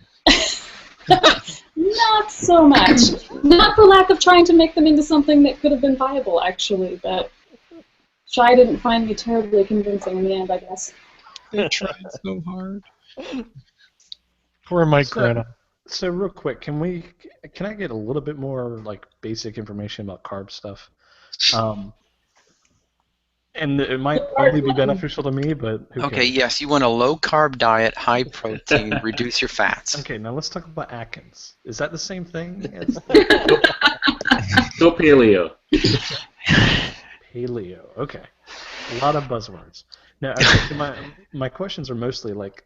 Not so much. Not for lack of trying to make them into something that could have been viable, actually, but Shai didn't find me terribly convincing in the end, I guess. They tried so hard. Poor Mike Greta. So real quick, can I get a little bit more like basic information about carb stuff? And it might only be beneficial to me, but who Okay, cares? yes, you want a low-carb diet, high protein, reduce your fats. Okay, now let's talk about Atkins. Is that the same thing? As Go paleo. paleo. Okay, a lot of buzzwords. Now, okay, my questions are mostly like,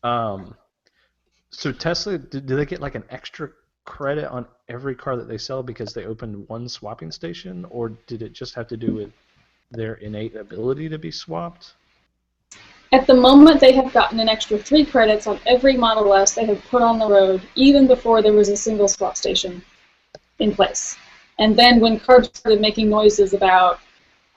so Tesla, do they get like an extra credit on every car that they sell because they opened one swapping station, or did it just have to do with their innate ability to be swapped? At the moment, they have gotten an extra 3 credits on every Model S they have put on the road, even before there was a single swap station in place. And then when CARB started making noises about,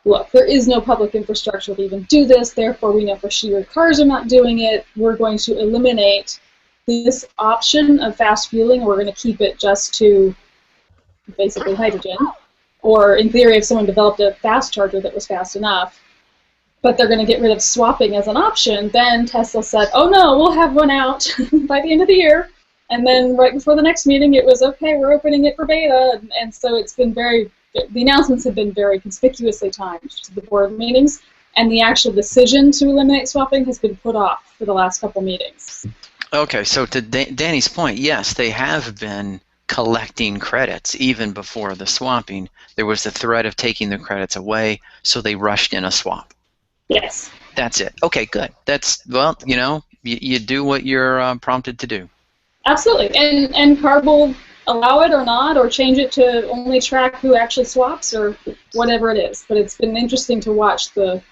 look, there is no public infrastructure to even do this, therefore we know for sure cars are not doing it, we're going to eliminate this option of fast fueling, we're going to keep it just to basically hydrogen. Or in theory, if someone developed a fast charger that was fast enough, but they're going to get rid of swapping as an option, then Tesla said, oh no, we'll have one out by the end of the year. And then right before the next meeting, it was, okay, we're opening it for beta. And so it's been the announcements have been very conspicuously timed to the board meetings, and the actual decision to eliminate swapping has been put off for the last couple meetings. Okay, so to Danny's point, yes, they have been collecting credits even before the swapping. There was the threat of taking the credits away, so they rushed in a swap. Yes. That's it. Okay, good. That's, well, you do what you're prompted to do. Absolutely. And CARB will allow it or not, or change it to only track who actually swaps or whatever it is. But it's been interesting to watch the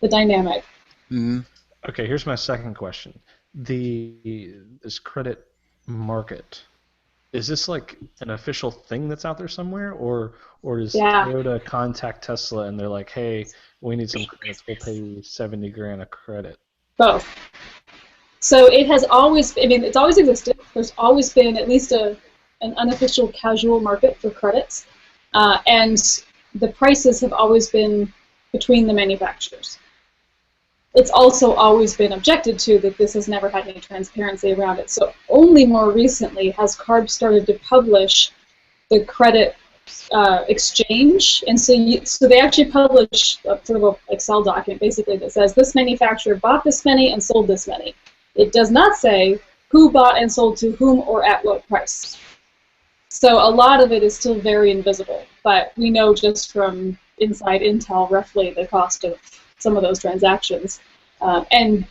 dynamic. Mm-hmm. Okay, here's my second question. This credit market, is this like an official thing that's out there somewhere, or does Toyota contact Tesla and they're like, hey, we need some credits, we'll pay you $70,000 a credit? Both. So it has always, it's always existed. There's always been at least an unofficial casual market for credits, and the prices have always been between the manufacturers. It's also always been objected to that this has never had any transparency around it. So only more recently has CARB started to publish the credit exchange, and so they actually publish a sort of an Excel document basically that says this manufacturer bought this many and sold this many. It does not say who bought and sold to whom or at what price. So a lot of it is still very invisible, but we know just from inside intel roughly the cost of some of those transactions, and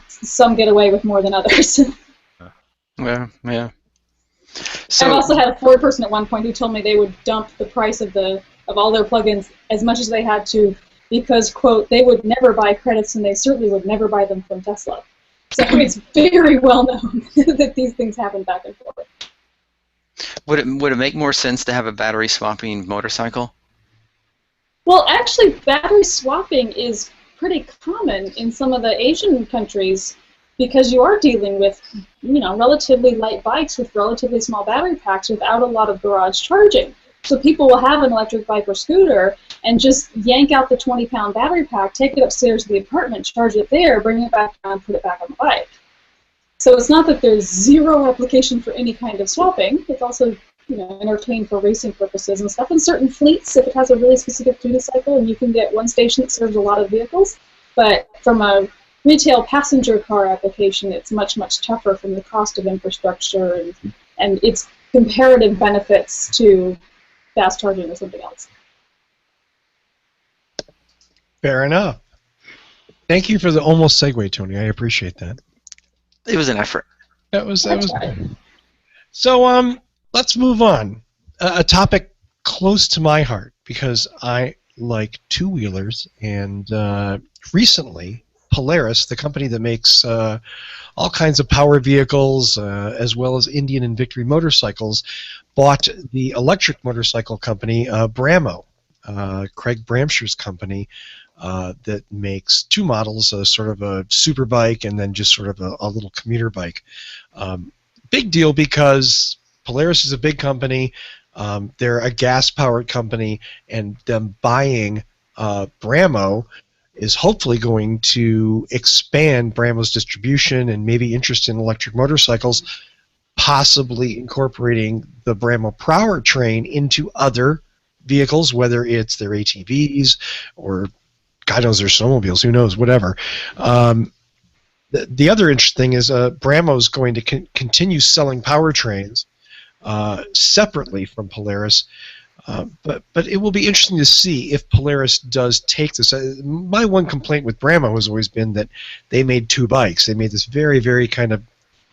some get away with more than others. Yeah. So I've also had a Ford person at one point who told me they would dump the price of all their plugins as much as they had to because, quote, they would never buy credits and they certainly would never buy them from Tesla. So it's very well known that these things happen back and forth. would it make more sense to have a battery swapping motorcycle? Well, actually, battery swapping is pretty common in some of the Asian countries because you are dealing with, relatively light bikes with relatively small battery packs without a lot of garage charging. So people will have an electric bike or scooter and just yank out the 20-pound battery pack, take it upstairs to the apartment, charge it there, bring it back down, put it back on the bike. So it's not that there's zero application for any kind of swapping. It's also entertained for racing purposes and stuff. In certain fleets, if it has a really specific duty cycle and you can get one station that serves a lot of vehicles, but from a retail passenger car application, it's much, much tougher from the cost of infrastructure and its comparative benefits to fast charging or something else. Fair enough. Thank you for the almost segue, Tony. I appreciate that. It was an effort. That was That's right. so. Let's move on. A topic close to my heart because I like two-wheelers, and recently Polaris, the company that makes all kinds of power vehicles as well as Indian and Victory motorcycles, bought the electric motorcycle company Bramo, Craig Bramsher's company. That makes two models, sort of a super bike and then just sort of a little commuter bike. Big deal because Polaris is a big company. They're a gas-powered company, and them buying Bramo is hopefully going to expand Bramo's distribution and maybe interest in electric motorcycles, possibly incorporating the Bramo powertrain into other vehicles, whether it's their ATVs or God knows there's snowmobiles, who knows, whatever. The other interesting thing is Bramo is going to continue selling powertrains separately from Polaris, but it will be interesting to see if Polaris does take this. My one complaint with Bramo has always been that they made two bikes. They made this very, very kind of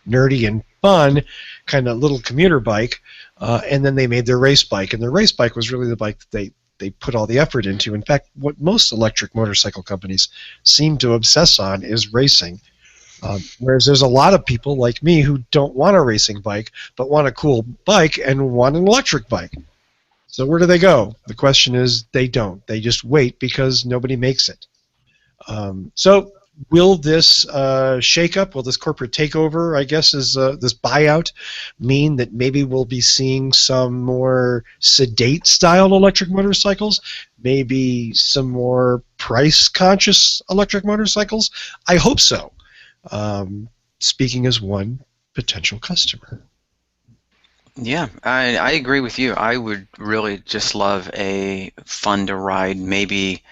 nerdy and fun kind of little commuter bike, and then they made their race bike, and their race bike was really the bike that they put all the effort into. In fact, what most electric motorcycle companies seem to obsess on is racing. Whereas there's a lot of people like me who don't want a racing bike, but want a cool bike and want an electric bike. So where do they go? The question is they don't. They just wait because nobody makes it. So will this shakeup, will this corporate takeover, I guess, is this buyout, mean that maybe we'll be seeing some more sedate-style electric motorcycles, maybe some more price-conscious electric motorcycles? I hope so. Speaking as one potential customer. Yeah, I agree with you. I would really just love a fun-to-ride, maybe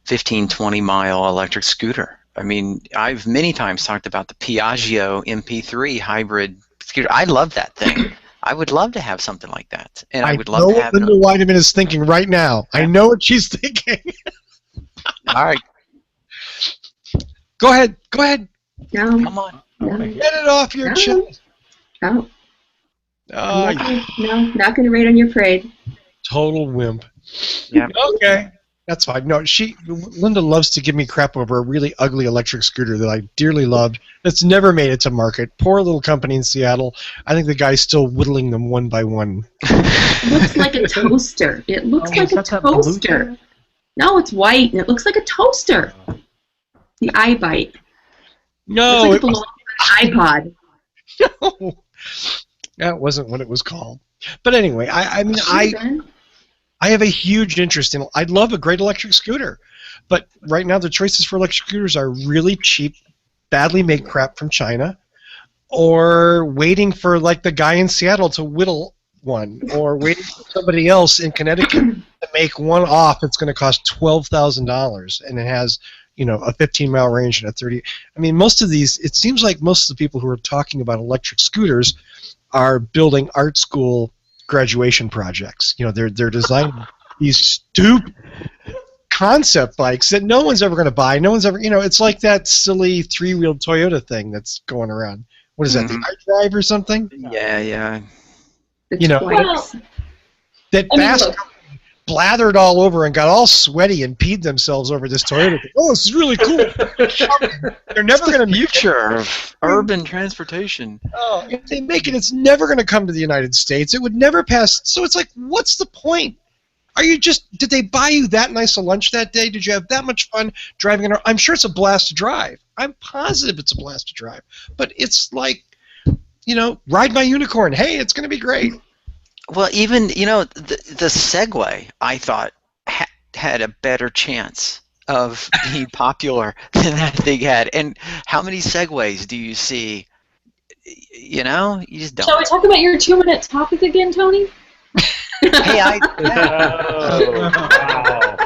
15, 20-mile electric scooter. I mean, I've many times talked about the Piaggio MP3 hybrid scooter. I love that thing. I would love to have something like that, and I would love to have. I know what Linda Weideman is thinking right now. I know what she's thinking. All right, go ahead. Go ahead. No. come on. No. Get it off your chest. Oh. No, not going to rain on your parade. Total wimp. Yeah. Okay. That's fine. No, Linda loves to give me crap over a really ugly electric scooter that I dearly loved that's never made it to market. Poor little company in Seattle. I think the guy's still whittling them one by one. It looks like a toaster. It looks like a toaster. No, it's white, and it looks like a toaster. The iBite. No, it belongs to an iPod. No, that wasn't what it was called. But anyway, I have a huge interest in. I'd love a great electric scooter, but right now the choices for electric scooters are really cheap, badly made crap from China, or waiting for like the guy in Seattle to whittle one, or waiting for somebody else in Connecticut to make one off. It's going to cost $12,000, and it has a 15-mile range and a 30. I mean, most of these. It seems like most of the people who are talking about electric scooters are building art school graduation projects. They're designing these stupid concept bikes that no one's ever going to buy. No one's ever, it's like that silly three-wheeled Toyota thing that's going around. What is that, the iDrive or something? Yeah. That Fast blathered all over and got all sweaty and peed themselves over this Toyota thing. Oh, this is really cool. They're never going to future of urban transportation. Oh, if they make it, it's never going to come to the United States. It would never pass. So it's like, what's the point? Did they buy you that nice a lunch that day? Did you have that much fun driving around? I'm sure it's a blast to drive. I'm positive it's a blast to drive. But it's like, ride my unicorn. Hey, it's going to be great. Well, even, the Segway, I thought, had a better chance of being popular than that thing had. And how many Segways do you see? You just don't. Shall we talk about your 2-minute topic again, Tony? Hey, wow.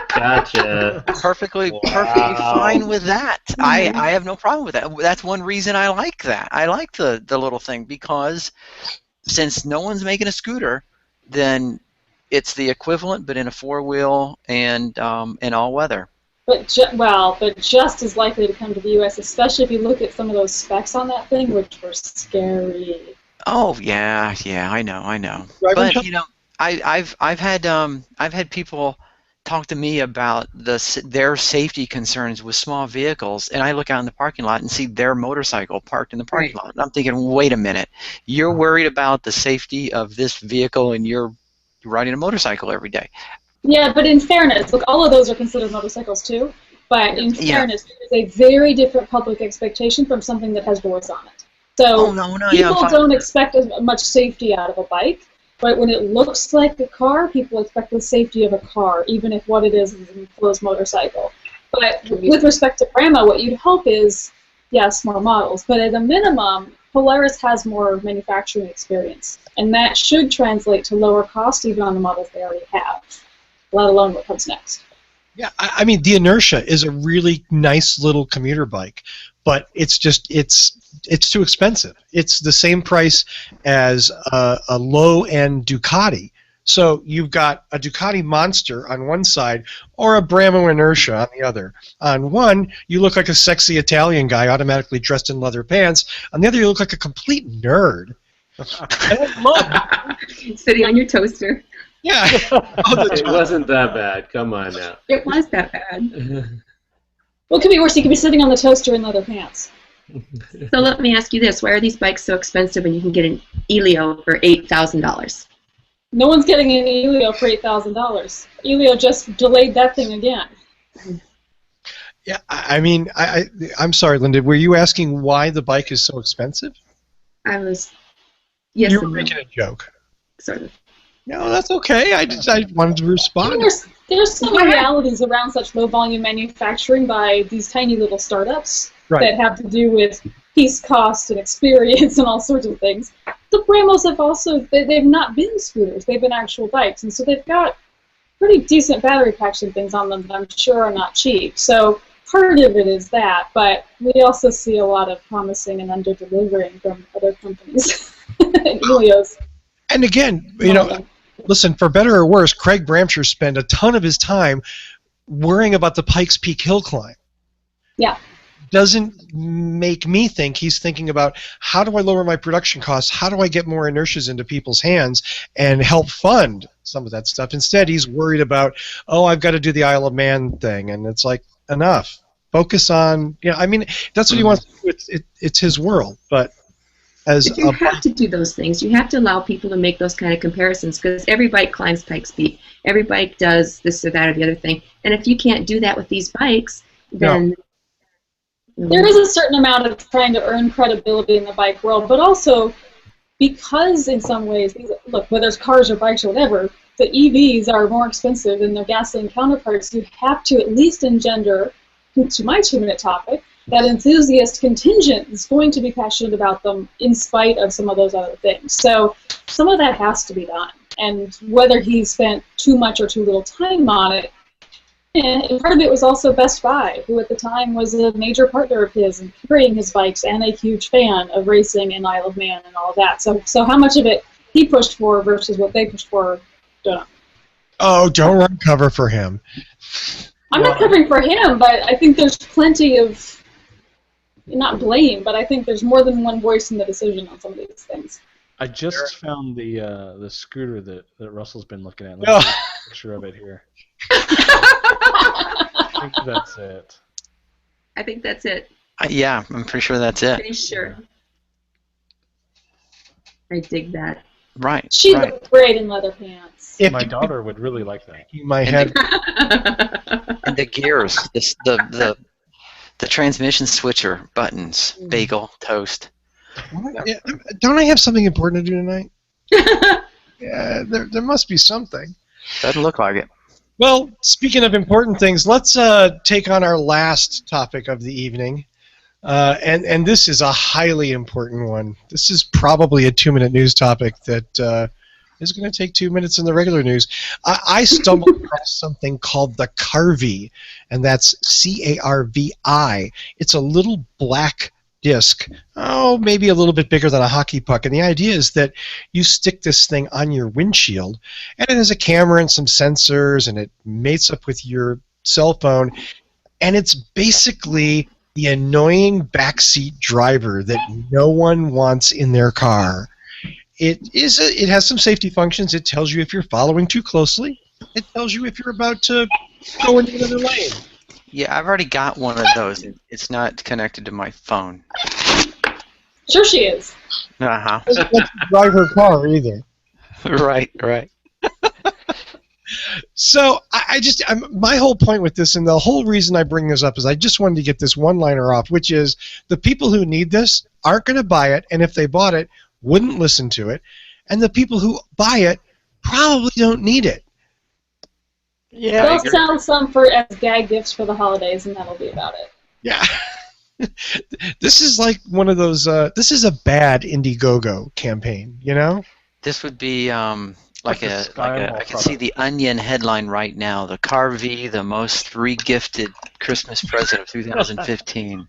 Gotcha. Perfectly fine with that. I have no problem with that. That's one reason I like that. I like the little thing, because since no one's making a scooter, then it's the equivalent, but in a 4-wheel and all weather. but just as likely to come to the U.S., especially if you look at some of those specs on that thing, which were scary. Oh yeah, I know. Right, But I've had people talk to me about their safety concerns with small vehicles, and I look out in the parking lot and see their motorcycle parked in the parking lot, and I'm thinking, wait a minute, you're worried about the safety of this vehicle, and you're riding a motorcycle every day. Yeah, but in fairness, look, all of those are considered motorcycles too. But in fairness, there is a very different public expectation from something that has doors on it. So people don't expect as much safety out of a bike, but when it looks like a car, people expect the safety of a car, even if what it is an enclosed motorcycle. But with respect to Brahma, what you'd hope is, yes, more models, but at a minimum, Polaris has more manufacturing experience, and that should translate to lower cost even on the models they already have, let alone what comes next. Yeah, I mean, the Inertia is a really nice little commuter bike, but it's too expensive. It's the same price as a low-end Ducati. So you've got a Ducati Monster on one side or a Brahmo Inertia on the other. On one, you look like a sexy Italian guy automatically dressed in leather pants. On the other, you look like a complete nerd. Sitting on your toaster. Yeah. It wasn't that bad. Come on now. It was that bad. Well, it could be worse. You could be sitting on the toaster in leather pants. So let me ask you this. Why are these bikes so expensive when you can get an Elio for $8,000? No one's getting an Elio for $8,000. Elio just delayed that thing again. Yeah, I mean, I'm sorry, Linda. Were you asking why the bike is so expensive? I was. Yes. You were making a joke. Sort of. No, that's okay. I wanted to respond. There's some realities around such low volume manufacturing by these tiny little startups that have to do with piece cost and experience and all sorts of things. The Brahmos have also, they've not been scooters, they've been actual bikes, and so they've got pretty decent battery packs and things on them that I'm sure are not cheap. So part of it is that, but we also see a lot of promising and under-delivering from other companies. Elios. And again, you know, listen, for better or worse, Craig Bramsher spent a ton of his time worrying about the Pikes Peak hill climb. Yeah. Doesn't make me think he's thinking about how do I lower my production costs, how do I get more Inertias into people's hands and help fund some of that stuff. Instead, he's worried about, oh, I've got to do the Isle of Man thing, and it's like, enough. Focus on, you know, I mean, that's what he wants to do. It's his world, but But you have to do those things. You have to allow people to make those kind of comparisons because every bike climbs Pikes Peak. Every bike does this or that or the other thing. And if you can't do that with these bikes, then... There is a certain amount of trying to earn credibility in the bike world, but also because in some ways, look, whether it's cars or bikes or whatever, the EVs are more expensive than their gasoline counterparts. You have to at least engender, to my 2-minute topic, that enthusiast contingent is going to be passionate about them in spite of some of those other things. So some of that has to be done. And whether he spent too much or too little time on it, and part of it was also Best Buy, who at the time was a major partner of his in carrying his bikes and a huge fan of racing in Isle of Man and all of that. So how much of it he pushed for versus what they pushed for, don't know. Oh, don't run cover for him. I'm not covering for him, but I think there's plenty of, not blame, but I think there's more than one voice in the decision on some of these things. I just found the scooter that Russell's been looking at. Let me take a picture of it here. I think that's it. I think that's it. Yeah, I'm pretty sure that's it. Pretty sure. I dig that. Right. She looked great in leather pants. My daughter would really like that. My head. And the gears, the transmission switcher buttons, bagel, toast. Yeah, don't I have something important to do tonight? Yeah, there must be something. Doesn't look like it. Well, speaking of important things, let's take on our last topic of the evening. And this is a highly important one. This is probably a 2-minute news topic that is going to take 2 minutes in the regular news. I stumbled across something called the Carvi, and that's C-A-R-V-I. It's a little black disc, maybe a little bit bigger than a hockey puck. And the idea is that you stick this thing on your windshield, and it has a camera and some sensors, and it mates up with your cell phone. and it's basically the annoying backseat driver that no one wants in their car. It has some safety functions. It tells you if you're following too closely. It tells you if you're about to go into another lane. Yeah, I've already got one of those. It's not connected to my phone. Sure she is. Uh-huh. Doesn't let you drive her car either. Right. So my whole point with this, and the whole reason I bring this up, is I just wanted to get this one-liner off, which is the people who need this aren't going to buy it, and if they bought it, wouldn't listen to it, and the people who buy it probably don't need it. Yeah, They'll sell some for as gag gifts for the holidays, and that'll be about it. Yeah. This is like one of those, this is a bad Indiegogo campaign, you know? This would be I can product. see the Onion headline right now. The Car V, the most re-gifted Christmas present of 2015.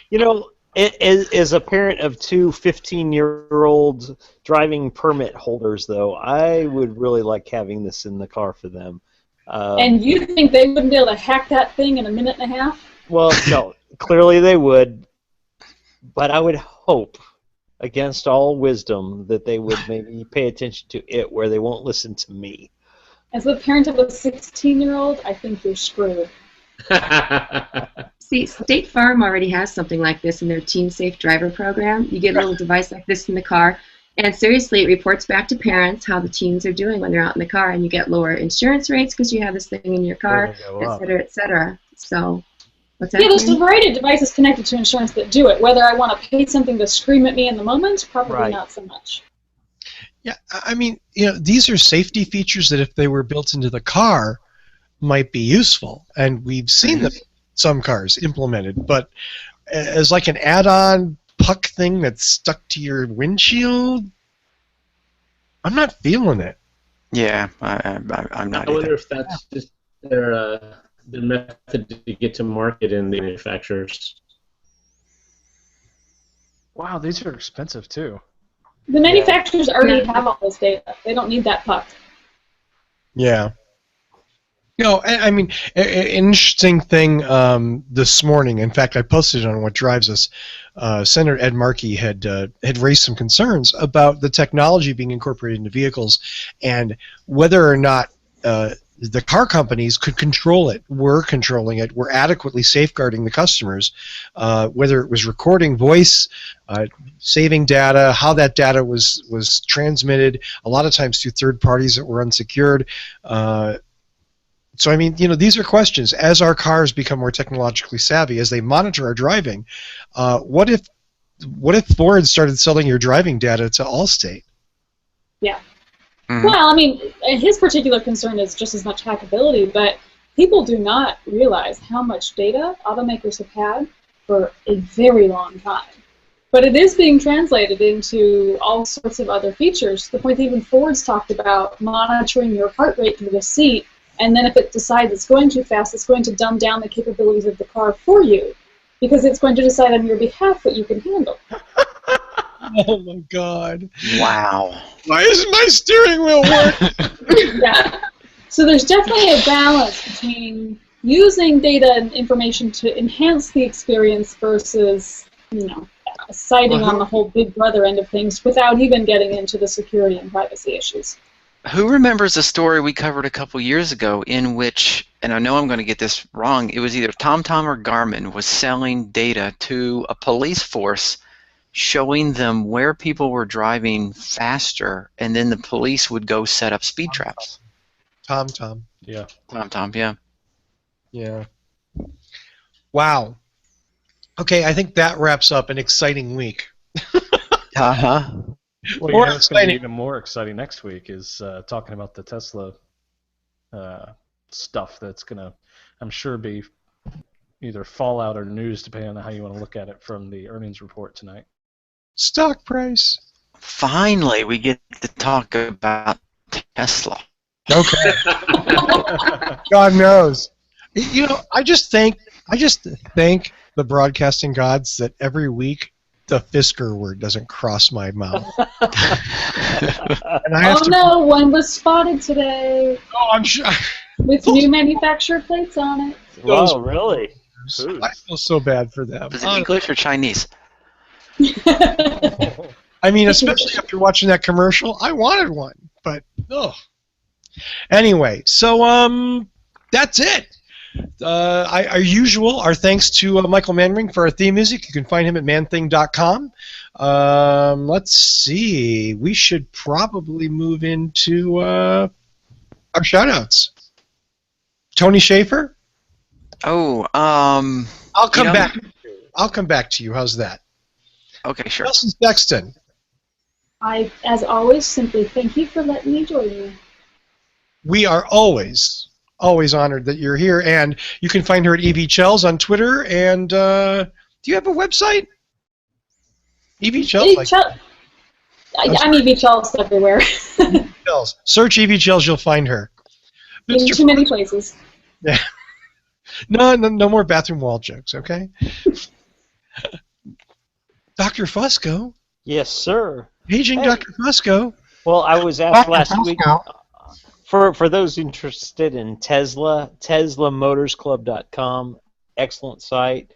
You know, as a parent of two 15-year-old driving permit holders, though, I would really like having this in the car for them. And you think they wouldn't be able to hack that thing in a minute and a half? Well, no, clearly they would, but I would hope, against all wisdom, that they would maybe pay attention to it where they won't listen to me. As the parent of a 16-year-old, I think you're screwed. See, State Farm already has something like this in their Teen Safe Driver program. You get a little device like this in the car, and seriously, it reports back to parents how the teens are doing when they're out in the car, and you get lower insurance rates because you have this thing in your car, et cetera, et cetera. So, what's that? Yeah, there's a variety of devices connected to insurance that do it. Whether I want to pay something to scream at me in the moment, probably not so much. Yeah, I mean, you know, these are safety features that if they were built into the car might be useful, and we've seen them in some cars implemented, but as like an add-on puck thing that's stuck to your windshield, I'm not feeling it. Yeah, I'm not I wonder either. if that's just their method to get to market in the manufacturers. Wow, these are expensive too. The manufacturers already have all this data. They don't need that puck. Yeah. No, I mean, an interesting thing this morning, in fact, I posted it on What Drives Us, Senator Ed Markey had raised some concerns about the technology being incorporated into vehicles and whether or not the car companies could control it, were controlling it, were adequately safeguarding the customers, whether it was recording voice, saving data, how that data was transmitted, a lot of times through third parties that were unsecured. So, I mean, you know, these are questions. As our cars become more technologically savvy, as they monitor our driving, what if Ford started selling your driving data to Allstate? Yeah. Well, I mean, his particular concern is just as much hackability, but people do not realize how much data automakers have had for a very long time. But it is being translated into all sorts of other features, to the point that even Ford's talked about monitoring your heart rate through the seat, and then if it decides it's going too fast, it's going to dumb down the capabilities of the car for you, because it's going to decide on your behalf what you can handle. Oh my God! Wow. Why isn't my steering wheel working? Yeah. So there's definitely a balance between using data and information to enhance the experience versus, you know, citing on the whole Big Brother end of things without even getting into the security and privacy issues. Who remembers a story we covered a couple years ago in which, and I know I'm going to get this wrong, it was either TomTom or Garmin was selling data to a police force showing them where people were driving faster, and then the police would go set up speed traps. TomTom. Yeah. TomTom, yeah. Yeah. Wow. Okay, I think that wraps up an exciting week. Uh-huh. Well, More you know, it's going to be exciting. even more exciting next week is talking about the Tesla stuff that's going to, I'm sure, be either fallout or news, depending on how you want to look at it from the earnings report tonight. Stock price. Finally, we get to talk about Tesla. Okay. God knows. You know, I just thank the broadcasting gods that every week the Fisker word doesn't cross my mouth. And I have Oh no, one was spotted today Oh, I'm sure. with new manufacturer plates on it. Wow, really? I feel so bad for them. Was it English or Chinese? I mean, especially after watching that commercial, I wanted one, but oh. Anyway, so that's it. Our thanks to Michael Manring for our theme music. You can find him at manthing.com. Let's see. We should probably move into our shout-outs. Tony Schaefer? Oh, I'll come back. I'll come back to you. How's that? Okay, sure. Nelson Sexton. I, as always, simply thank you for letting me join you. We are always honored that you're here, and you can find her at Chels on Twitter. And do you have a website? Chels. I'm Chels everywhere. Chels. Search Chels, you'll find her. In too many places. Yeah. No more bathroom wall jokes, okay? Dr. Fusco. Yes, sir. Paging Hey. Dr. Fusco. Well, I was asked last week, for those interested in Tesla, TeslaMotorsClub.com, excellent site.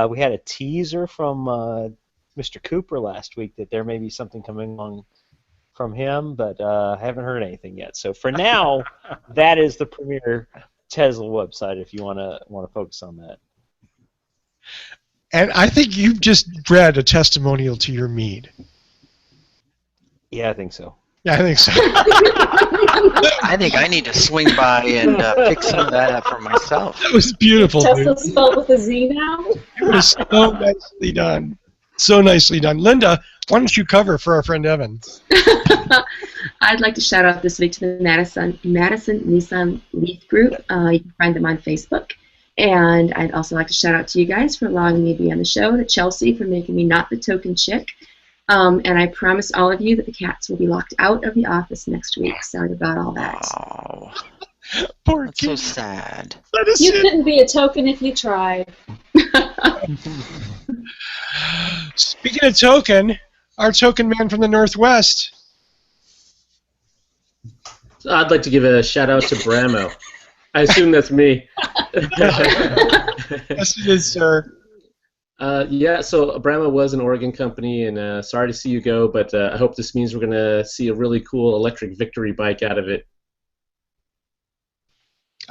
We had a teaser from Mr. Cooper last week that there may be something coming along from him, but I haven't heard anything yet. So for now, that is the premier Tesla website if you want to focus on that. And I think you've just read a testimonial to your mead. Yeah, I think so. Yeah, I think so. I think I need to swing by and pick some of that up for myself. That was beautiful. Tesla Dude. spelled with a Z now? It was so nicely done. So nicely done. Linda, why don't you cover for our friend Evan? I'd like to shout out this week to the Madison Nissan Leaf Group. You can find them on Facebook. And I'd also like to shout out to you guys for allowing me to be on the show, to Chelsea for making me not the token chick. And I promise all of you that the cats will be locked out of the office next week. Sorry about all that. Oh, Poor that's so kid. sad. You couldn't be a token if you tried. Speaking of token, our token man from the Northwest. I'd like to give a shout out to Bramo. I assume that's me. Yes, it is, sir. Yeah, so Brahma was an Oregon company, and sorry to see you go, but I hope this means we're going to see a really cool electric victory bike out of it.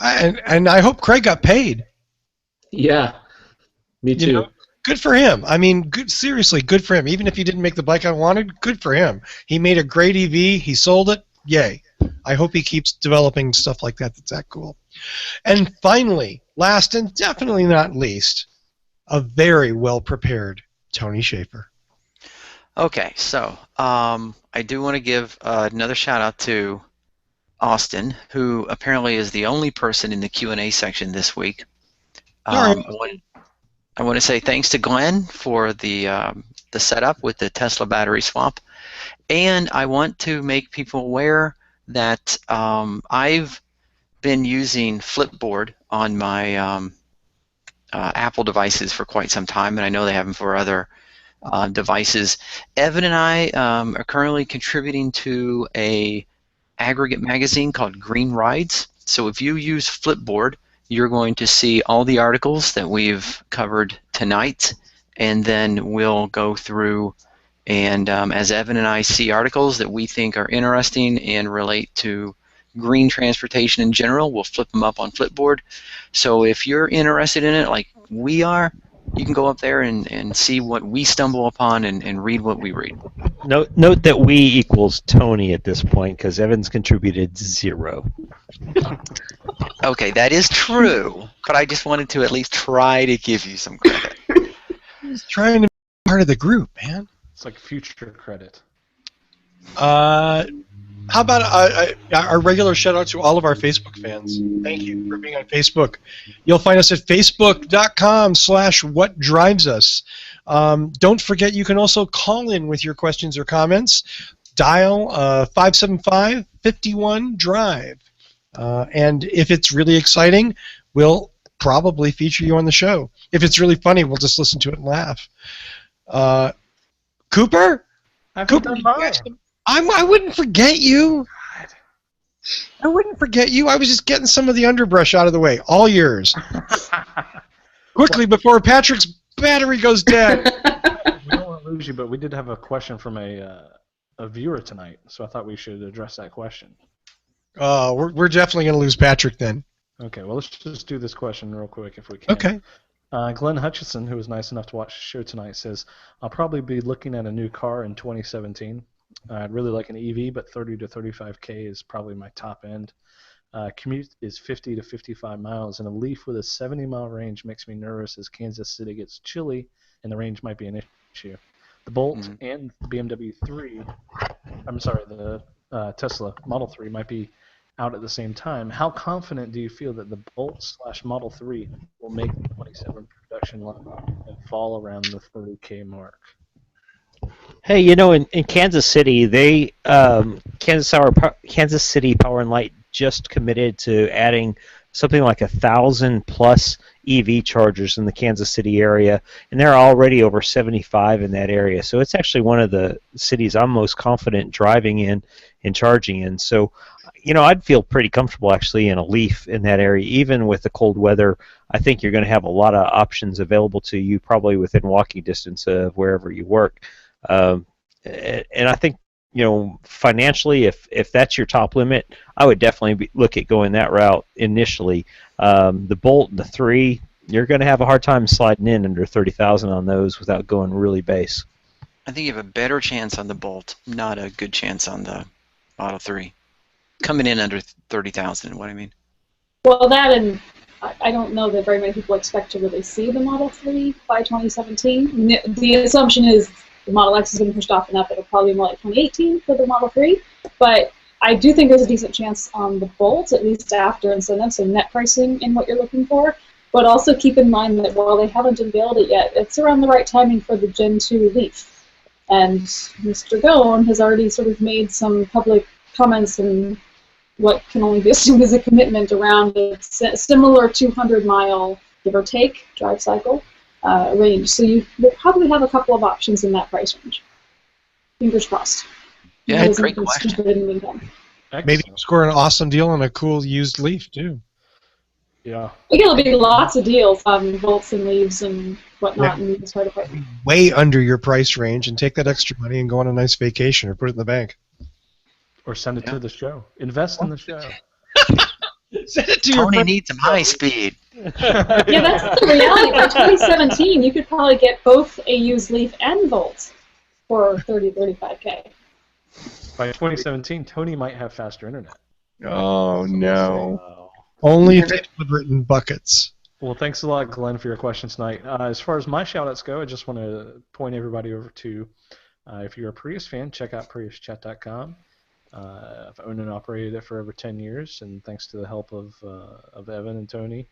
And I hope Craig got paid. Yeah, me too. You know, good for him. I mean, good. Seriously, good for him. Even if he didn't make the bike I wanted, good for him. He made a great EV. He sold it. Yay. I hope he keeps developing stuff like that that's that cool. And finally, last and definitely not least, a very well-prepared Tony Schaefer. Okay, so I do want to give another shout out to Austin, who apparently is the only person in the Q&A section this week. I want to say thanks to Glenn for the setup with the Tesla battery swap, and I want to make people aware that I've been using Flipboard on my Apple devices for quite some time, and I know they have them for other devices. Evan and I are currently contributing to a aggregate magazine called Green Rides. So if you use Flipboard, you're going to see all the articles that we've covered tonight, and then we'll go through and as Evan and I see articles that we think are interesting and relate to green transportation in general, we'll flip them up on Flipboard. So if you're interested in it like we are, you can go up there and see what we stumble upon and read what we read. Note that we equals Tony at this point because Evan's contributed 0. Okay, that is true, but I just wanted to at least try to give you some credit. He's trying to be part of the group, man. It's like future credit. How about our regular shout out to all of our Facebook fans? Thank you for being on Facebook. You'll find us at facebook.com/whatdrivesus. Don't forget you can also call in with your questions or comments. Dial 575-51-DRIVE. And if it's really exciting, we'll probably feature you on the show. If it's really funny, we'll just listen to it and laugh. Cooper? Cooper, I wouldn't forget you. I wouldn't forget you. I was just getting some of the underbrush out of the way. All yours. Quickly, before Patrick's battery goes dead. We don't want to lose you, but we did have a question from a viewer tonight, so I thought we should address that question. We're definitely going to lose Patrick then. Okay, well, let's just do this question real quick if we can. Okay. Glenn Hutchison, who was nice enough to watch the show tonight, says, I'll probably be looking at a new car in 2017. I'd really like an EV, but 30 to 35K is probably my top end. Commute is 50 to 55 miles, and a Leaf with a 70-mile range makes me nervous as Kansas City gets chilly, and the range might be an issue. The Bolt and the BMW 3, the Tesla Model 3 might be out at the same time. How confident do you feel that the Bolt/Model 3 will make the 27 production line and fall around the 30K mark? Hey, in Kansas City, Kansas City Power and Light just committed to adding something like 1,000+ EV chargers in the Kansas City area, and there are already over 75 in that area. So it's actually one of the cities I'm most confident driving in and charging in. So, I'd feel pretty comfortable actually in a Leaf in that area. Even with the cold weather, I think you're going to have a lot of options available to you, probably within walking distance of wherever you work. And I think, financially, if that's your top limit, I would definitely look at going that route initially. The Bolt and the 3, you're going to have a hard time sliding in under 30,000 on those without going really base. I think you have a better chance on the Bolt, not a good chance on the Model 3. Coming in under 30,000, what I mean. Well, that and I don't know that very many people expect to really see the Model 3 by 2017. The assumption is the Model X has been pushed off enough, it'll probably be more like 2018 for the Model 3. But I do think there's a decent chance on the Bolt, at least after incentives, so net pricing in what you're looking for. But also keep in mind that while they haven't unveiled it yet, it's around the right timing for the Gen 2 Leaf. And Mr. Goen has already sort of made some public comments and what can only be assumed as a commitment around a similar 200-mile, give or take, drive cycle range. So you will probably have a couple of options in that price range. Fingers crossed. Yeah, great question. Maybe score an awesome deal on a cool used Leaf, too. Yeah. I think it'll be lots of deals on Bolts and Leaves and whatnot. Yeah. And it's hard to fight. Way under your price range, and take that extra money and go on a nice vacation or put it in the bank. Or send it to the show. Invest in the show. Send it to Tony needs some high speed. Yeah, that's the reality. By 2017, you could probably get both a used Leaf and Volt for 30, 35K. By 2017, Tony might have faster internet. Oh, no. Only if they deliver it in buckets. Well, thanks a lot, Glenn, for your questions tonight. As far as my shout-outs go, I just want to point everybody over to, if you're a Prius fan, check out PriusChat.com. I've owned and operated it for over 10 years, and thanks to the help of Evan and Tony,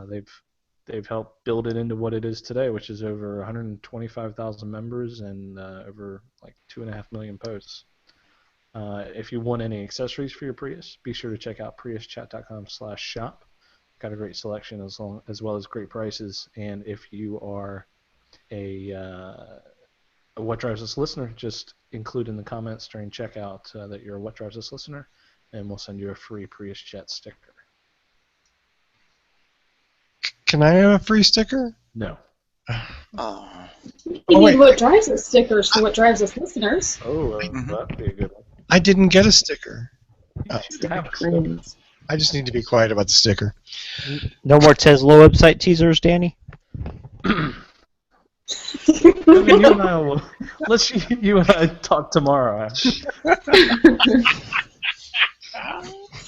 they've helped build it into what it is today, which is over 125,000 members and over like 2.5 million posts. If you want any accessories for your Prius, be sure to check out PriusChat.com/shop. Got a great selection as well as great prices. And if you are a What Drives Us listener, just include in the comments during checkout that you're a What Drives Us listener, and we'll send you a free Prius Chat sticker. Can I have a free sticker? No. Oh. You need What Drives Us stickers for What Drives Us listeners. Oh, that'd be a good one. I didn't get a sticker. Oh. I just need to be quiet about the sticker. No more Tesla website teasers, Danny? Let's you and I talk tomorrow.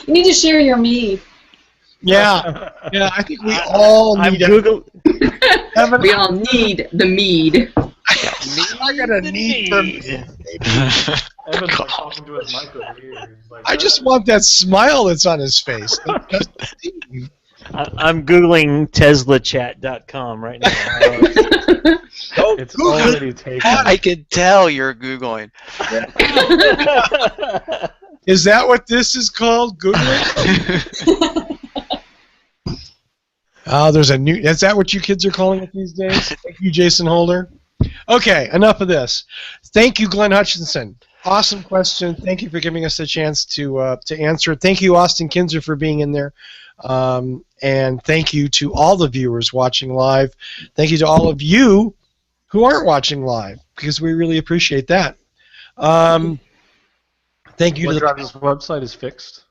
You need to share your me. Yeah, I think we all need. We all need the mead. I got a need for me. Evan's like talking to his mic over here. Like, I just want that smile that's on his face. I'm Googling TeslaChat.com right now. It's already taken. I can tell you're Googling. Is that what this is called? Googling? Oh, there's a new. Is that what you kids are calling it these days? Thank you, Jason Holder. Okay, enough of this. Thank you, Glenn Hutchinson. Awesome question. Thank you for giving us a chance to answer it. Thank you, Austin Kinzer, for being in there. And thank you to all the viewers watching live. Thank you to all of you who aren't watching live, because we really appreciate that. Thank you What to Drives Us website is fixed.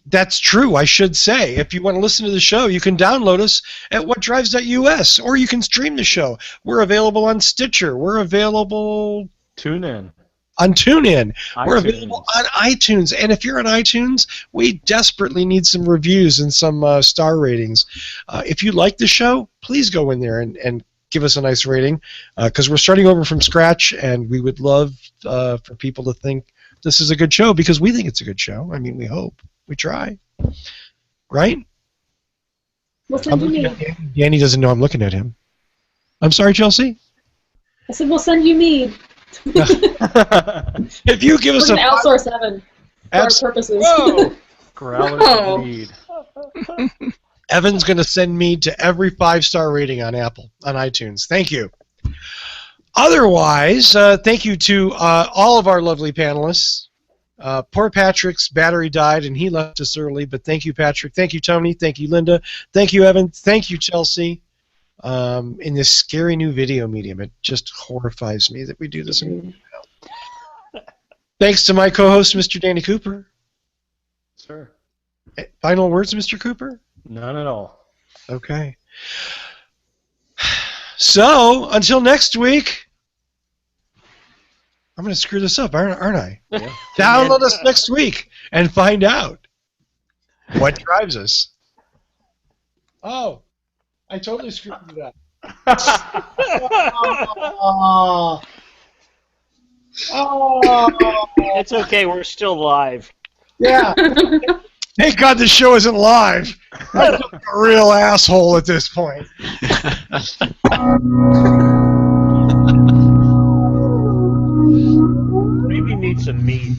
That's true, I should say. If you want to listen to the show, you can download us at whatdrives.us, or you can stream the show. We're available on Stitcher. We're available Tune in. on TuneIn. We're iTunes. available on iTunes. And if you're on iTunes, we desperately need some reviews and some star ratings. If you like the show, please go in there and give us a nice rating, because we're starting over from scratch, and we would love for people to think this is a good show, because we think it's a good show. I mean, we hope. We try. Right? We'll send you mead. Danny doesn't know I'm looking at him. I'm sorry, Chelsea? I said we'll send you mead. If you give us We're going to outsource Evan for our purposes. Whoa! Growlers Oh. of mead. Evan's going to send me to every 5-star rating on Apple, on iTunes. Thank you. Otherwise, thank you to all of our lovely panelists. Poor Patrick's battery died, and he left us early, but thank you, Patrick. Thank you, Tony. Thank you, Linda. Thank you, Evan. Thank you, Chelsea. In this scary new video medium, it just horrifies me that we do this. Thanks to my co-host, Mr. Danny Cooper. Sir. Final words, Mr. Cooper? None at all. Okay. So, until next week, I'm going to screw this up, aren't I? Yeah. Download us next week and find out what drives us. Oh, I totally screwed it up. Oh, It's okay. We're still live. yeah. Thank God the show isn't live. I'm a real asshole at this point. Maybe need some meat.